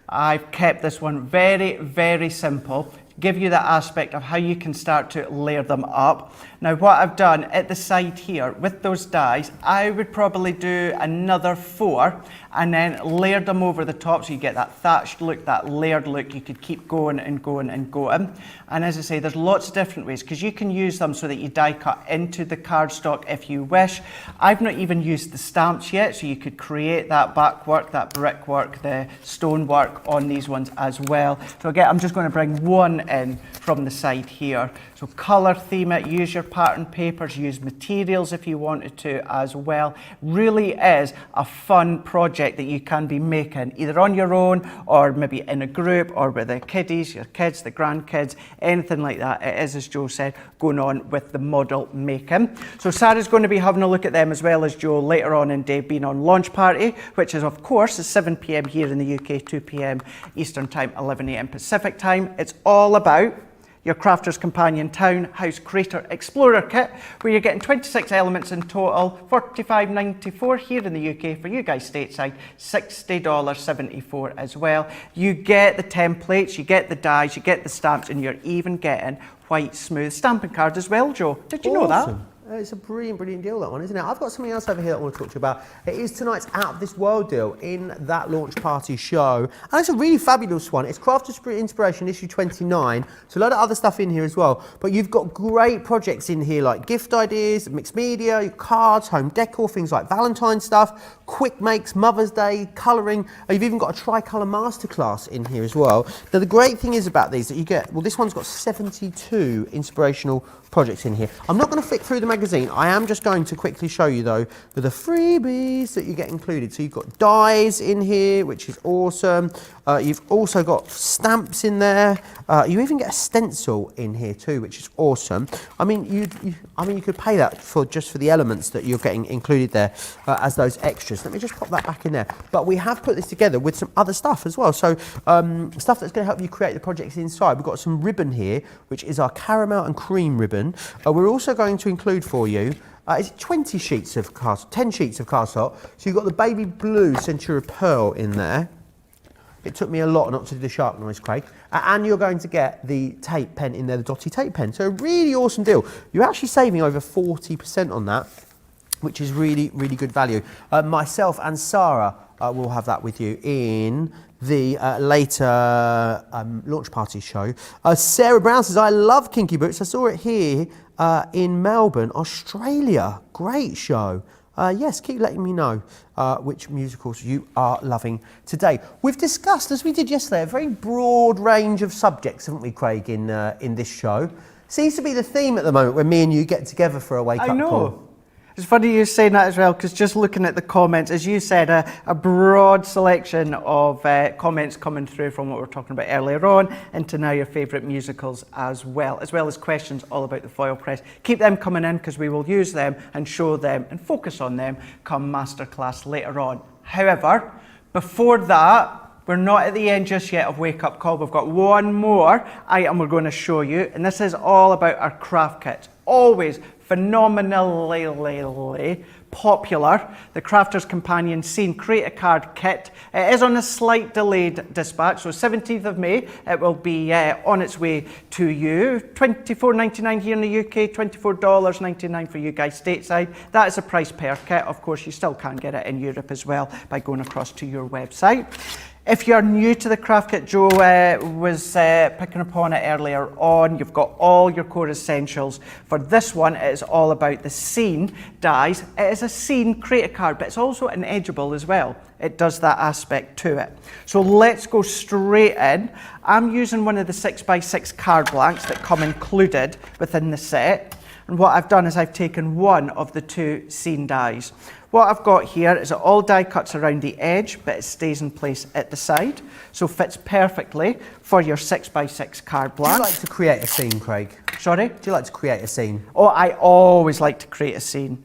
I've kept this one very, very simple. Give you that aspect of how you can start to layer them up. Now what I've done at the side here with those dies, I would probably do another 4 and then layer them over the top so you get that thatched look, that layered look. You could keep going and going and going. And as I say, there's lots of different ways because you can use them so that you die cut into the cardstock if you wish. I've not even used the stamps yet, so you could create that back work, that brickwork, the stone work on these ones as well. So again, I'm just going to bring one in from the side here. So colour theme it, use your pattern papers, use materials if you wanted to as well. Really is a fun project that you can be making either on your own or maybe in a group or with the kiddies, your kids, the grandkids, anything like that. It is, as Joe said, going on with the model making. So Sarah's going to be having a look at them as well as Joe later on in day, being on Launch Party, which is of course at 7 p.m. here in the UK, 2 p.m. Eastern Time, 11 a.m. Pacific Time. It's all about your Crafter's Companion Townhouse Creator Explorer Kit, where you're getting 26 elements in total, $45.94 here in the UK. For you guys stateside, $60.74 as well. You get the templates, you get the dies, you get the stamps, and you're even getting white smooth stamping cards as well, Joe. Did you know that? It's a brilliant deal, that one, isn't it? I've got something else over here that I want to talk to you about. It is tonight's Out of This World deal in that Launch Party show. And it's a really fabulous one. It's Crafter's Inspiration, issue 29. So a lot of other stuff in here as well. But you've got great projects in here like gift ideas, mixed media, your cards, home decor, things like Valentine's stuff, quick makes, Mother's Day, colouring. You've even got a tricolour masterclass in here as well. Now the great thing is about these that you get, well, this one's got 72 inspirational projects in here. I'm not going to flick through the magazine. I am just going to quickly show you though the freebies that you get included. So you've got dies in here, which is awesome. You've also got stamps in there. You even get a stencil in here too, which is awesome. I mean, you could pay that for just for the elements that you're getting included there as those extras. Let me just pop that back in there. But we have put this together with some other stuff as well. So stuff that's going to help you create the projects inside. We've got some ribbon here, which is our caramel and cream ribbon. We're also going to include for you is 20 sheets of cast, 10 sheets of cast art. So you've got the baby blue Centura Pearl in there. It took me a lot not to do the shark noise, Craig. And you're going to get the tape pen in there, the dotty tape pen. So a really awesome deal. You're actually saving over 40% on that, which is really good value. Myself and Sarah will have that with you in the later Launch Party show. Sarah Brown says, I love Kinky Boots. I saw it here in Melbourne, Australia. Great show. Yes, keep letting me know which musicals you are loving today. We've discussed, as we did yesterday, a very broad range of subjects, haven't we, Craig, in this show? Seems to be the theme at the moment when me and you get together for a wake-up call. I know. It's funny you saying that as well, because just looking at the comments, as you said, a broad selection of comments coming through from what we were talking about earlier on into now your favourite musicals as well as questions all about the foil press. Keep them coming in because we will use them and show them and focus on them come masterclass later on. However, before that, we're not at the end just yet of Wake Up Call. We've got one more item we're going to show you, and this is all about our craft kits. Always phenomenally popular, the Crafter's Companion Scene Create a Card Kit. It is on a slight delayed dispatch, so 17th of May it will be on its way to you. $24.99 here in the UK, $24.99 for you guys stateside. That is a price per kit. Of course, you still can get it in Europe as well by going across to your website. If you're new to the craft kit, Joe was picking upon it earlier on. You've got all your core essentials. For this one, it is all about the scene dies. It is a scene create a card, but it's also an edgeable as well. It does that aspect to it. So let's go straight in. I'm using one of the 6x6 card blanks that come included within the set. And what I've done is I've taken one of the two scene dies. What I've got here is it all die cuts around the edge, but it stays in place at the side. So fits perfectly for your 6x6 card blank. Do you like to create a scene, Craig? Sorry? Do you like to create a scene? Oh, I always like to create a scene.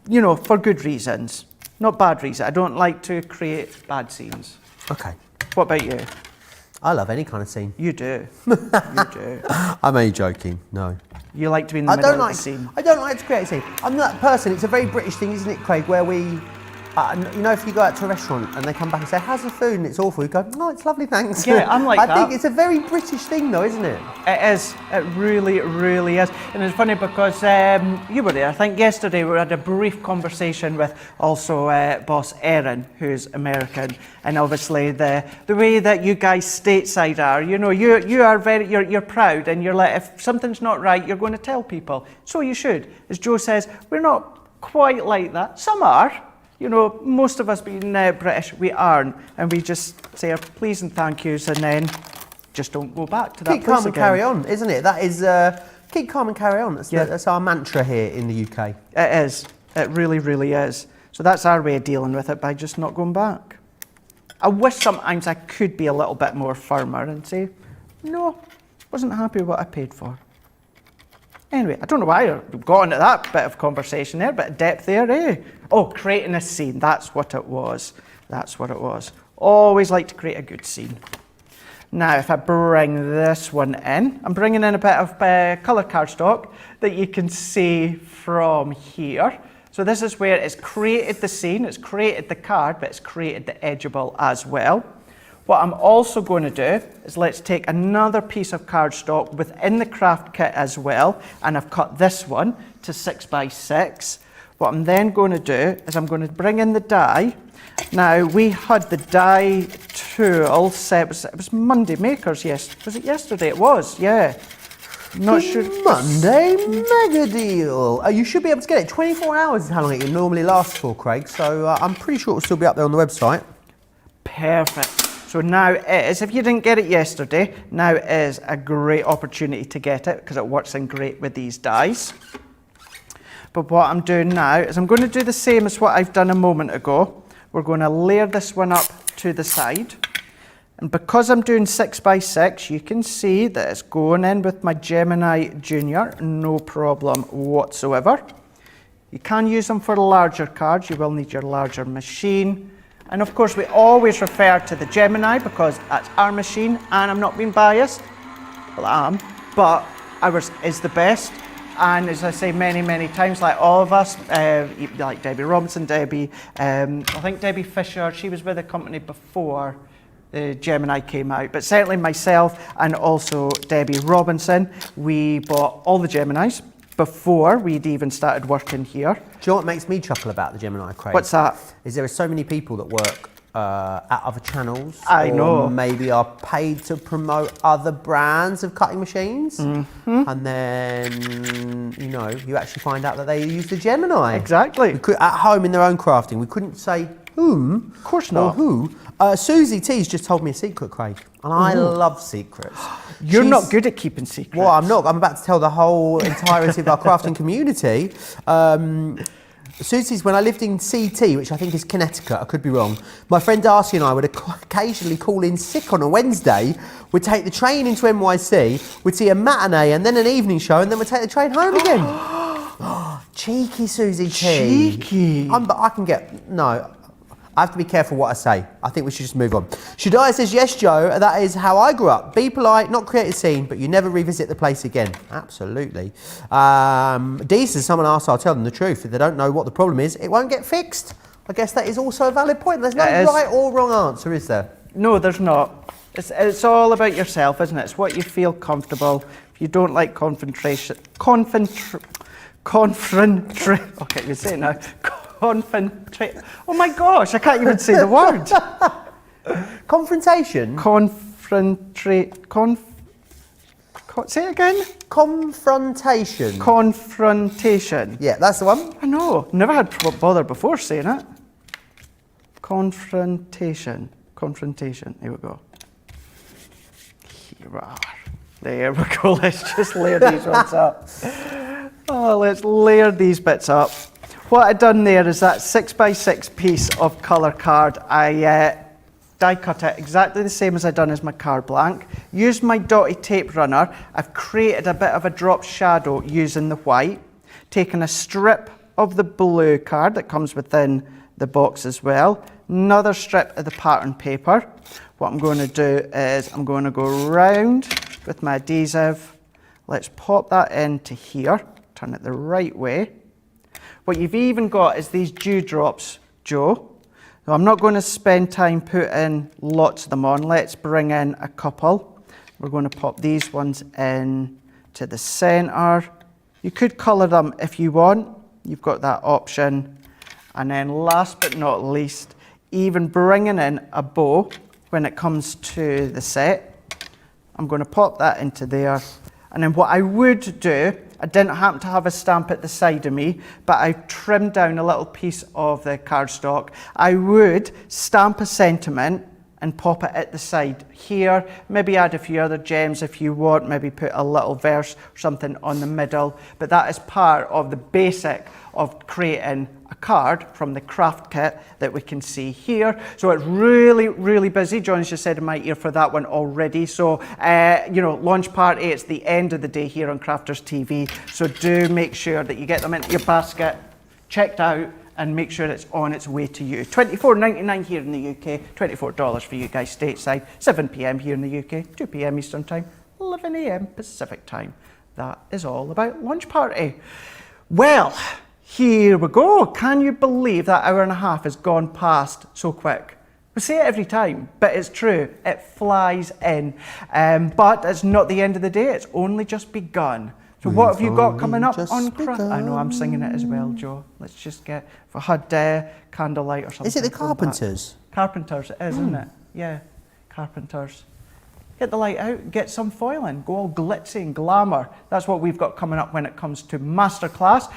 You know, for good reasons. Not bad reasons. I don't like to create bad scenes. Okay. What about you? I love any kind of scene. You do. You do. I'm only joking. No. You like to be in the middle of the scene. I don't like to create a scene. I'm that person. It's a very British thing, isn't it, Craig, where we... you know, if you go out to a restaurant and they come back and say, how's the food? And it's awful, you go, oh, it's lovely, thanks. Yeah, I'm like that. I think it's a very British thing though, isn't it? It is. It really is. And it's funny because you were there, I think yesterday we had a brief conversation with also boss Erin, who's American. And obviously the way that you guys stateside are, you know, you are very, you're proud and you're like, if something's not right, you're going to tell people. So you should. As Joe says, we're not quite like that. Some are. You know, most of us being British, we aren't, and we just say our please and thank yous, and then just don't go back to that Keep place calm and again. carry on, isn't it? That is, keep calm and carry on. That's our mantra here in the UK. It is. It really, really is. So that's our way of dealing with it, by just not going back. I wish sometimes I could be a little bit more firmer and say, no, wasn't happy with what I paid for. Anyway, I don't know why I got into that bit of conversation there, bit of depth there, eh? Oh, creating a scene, that's what it was. That's what it was. Always like to create a good scene. Now, if I bring this one in, I'm bringing in a bit of colour cardstock that you can see from here. So this is where it's created the scene, it's created the card, but it's created the edgeable as well. What I'm also going to do is let's take another piece of cardstock within the craft kit as well, and I've cut this one to 6x6. What I'm then going to do is I'm going to bring in the die. Now, we had the die tool set, it was Monday Makers, yes. Was it yesterday? It was, yeah. Not sure. Monday mega deal. You should be able to get it. 24 hours is how long it normally lasts for, Craig. So I'm pretty sure it'll still be up there on the website. Perfect. So now is, if you didn't get it yesterday, now is a great opportunity to get it because it works in great with these dies. But what I'm doing now is I'm going to do the same as what I've done a moment ago. We're going to layer this one up to the side. And because I'm doing 6x6, you can see that it's going in with my Gemini Junior, no problem whatsoever. You can use them for larger cards. You will need your larger machine. And of course, we always refer to the Gemini because that's our machine, and I'm not being biased. Well, I am, but ours is the best. And as I say many, many times, like all of us, like Debbie Robinson, I think Debbie Fisher, she was with the company before the Gemini came out, but certainly myself and also Debbie Robinson, we bought all the Geminis before we'd even started working here. Do you know what makes me chuckle about the Gemini, Craig? What's that? Is there are so many people that work at other channels. I know. Maybe are paid to promote other brands of cutting machines. Mm-hmm. And then, you know, you actually find out that they use the Gemini. Exactly. At home in their own crafting. We couldn't say whom. Of course Or not. who. Susie T's just told me a secret, Craig. And I love secrets. You're not good at keeping secrets. Well, I'm not. I'm about to tell the whole entirety of our crafting community. Susie's, when I lived in CT, which I think is Connecticut, I could be wrong, my friend Darcy and I would occasionally call in sick on a Wednesday. We'd take the train into NYC, we'd see a matinee and then an evening show, and then we'd take the train home again. Cheeky Susie T. Cheeky. But I can get... No. I have to be careful what I say. I think we should just move on. Shadiah says, yes, Joe, that is how I grew up. Be polite, not create a scene, but you never revisit the place again. Absolutely. Dee says, someone asked, I'll tell them the truth. If they don't know what the problem is, it won't get fixed. I guess that is also a valid point. There's no right or wrong answer, is there? No, there's not. It's all about yourself, isn't it? It's what you feel comfortable. If you don't like confrontation, okay, you say it now. Oh my gosh, I can't even say the word. Confrontation? Say it again. Confrontation. Confrontation. Yeah, that's the one. I know. Never had bother before saying it. Confrontation. Confrontation. Here we go. Here we are. There we go. Let's just layer these ones up. Oh, let's layer these bits up. What I've done there is that 6x6 piece of colour card. I die cut it exactly the same as I've done as my card blank. Used my dotty tape runner. I've created a bit of a drop shadow using the white. Taken a strip of the blue card that comes within the box as well. Another strip of the pattern paper. What I'm going to do is I'm going to go round with my adhesive. Let's pop that into here. Turn it the right way. What you've even got is these dewdrops, Joe. Now, I'm not going to spend time putting lots of them on. Let's bring in a couple. We're going to pop these ones in to the centre. You could colour them if you want. You've got that option. And then last but not least, even bringing in a bow when it comes to the set. I'm going to pop that into there. And then what I would do, I didn't happen to have a stamp at the side of me, but I've trimmed down a little piece of the cardstock. I would stamp a sentiment and pop it at the side here. Maybe add a few other gems if you want, maybe put a little verse or something on the middle. But that is part of the basic of creating a card from the craft kit that we can see here. So it's really, really busy. John's just said in my ear for that one already. So, you know, launch party, it's the end of the day here on Crafters TV. So do make sure that you get them into your basket, checked out, and make sure it's on its way to you. $24.99 here in the UK, $24 for you guys stateside, 7 p.m. here in the UK, 2 p.m. Eastern Time, 11 a.m. Pacific Time. That is all about Launch Party. Well, here we go. Can you believe that hour and a half has gone past so quick? We say it every time, but it's true. It flies in. But it's not the end of the day. It's only just begun. So what have you got coming up on Craft? I know I'm singing it as well, Joe. Let's just get, if I had candlelight or something. Is it the Carpenters? Carpenters, it is, isn't it? Yeah, Carpenters. Get the light out, get some foil in, go all glitzy and glamour. That's what we've got coming up when it comes to Masterclass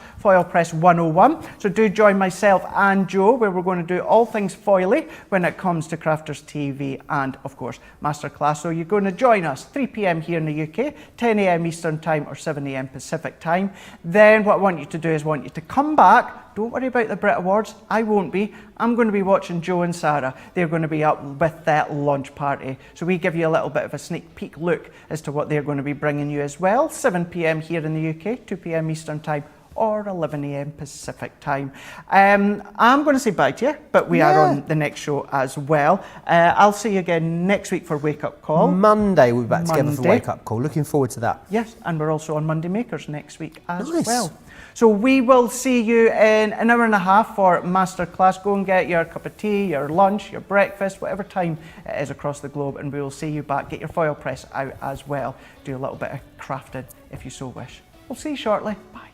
/ Foil Press 101. So do join myself and Joe, where we're going to do all things foily when it comes to Crafters TV and, of course, Masterclass. So you're going to join us 3 p.m. here in the UK, 10 a.m. Eastern Time or 7 a.m. Pacific Time. Then what I want you to do is want you to come back. Don't worry about the Brit Awards. I won't be. I'm going to be watching Joe and Sarah. They're going to be up with that launch party. So we give you a little bit of a sneak peek look as to what they're going to be bringing you as well. 7 p.m. here in the UK, 2 p.m. Eastern Time or 11 a.m. Pacific Time. I'm going to say bye to you, but we are on the next show as well. I'll see you again next week for Wake Up Call. Monday we'll be back together for Wake Up Call. Looking forward to that. Yes, and we're also on Monday Makers next week as well. So we will see you in an hour and a half for Masterclass. Go and get your cup of tea, your lunch, your breakfast, whatever time it is across the globe, and we will see you back. Get your foil press out as well. Do a little bit of crafting if you so wish. We'll see you shortly. Bye.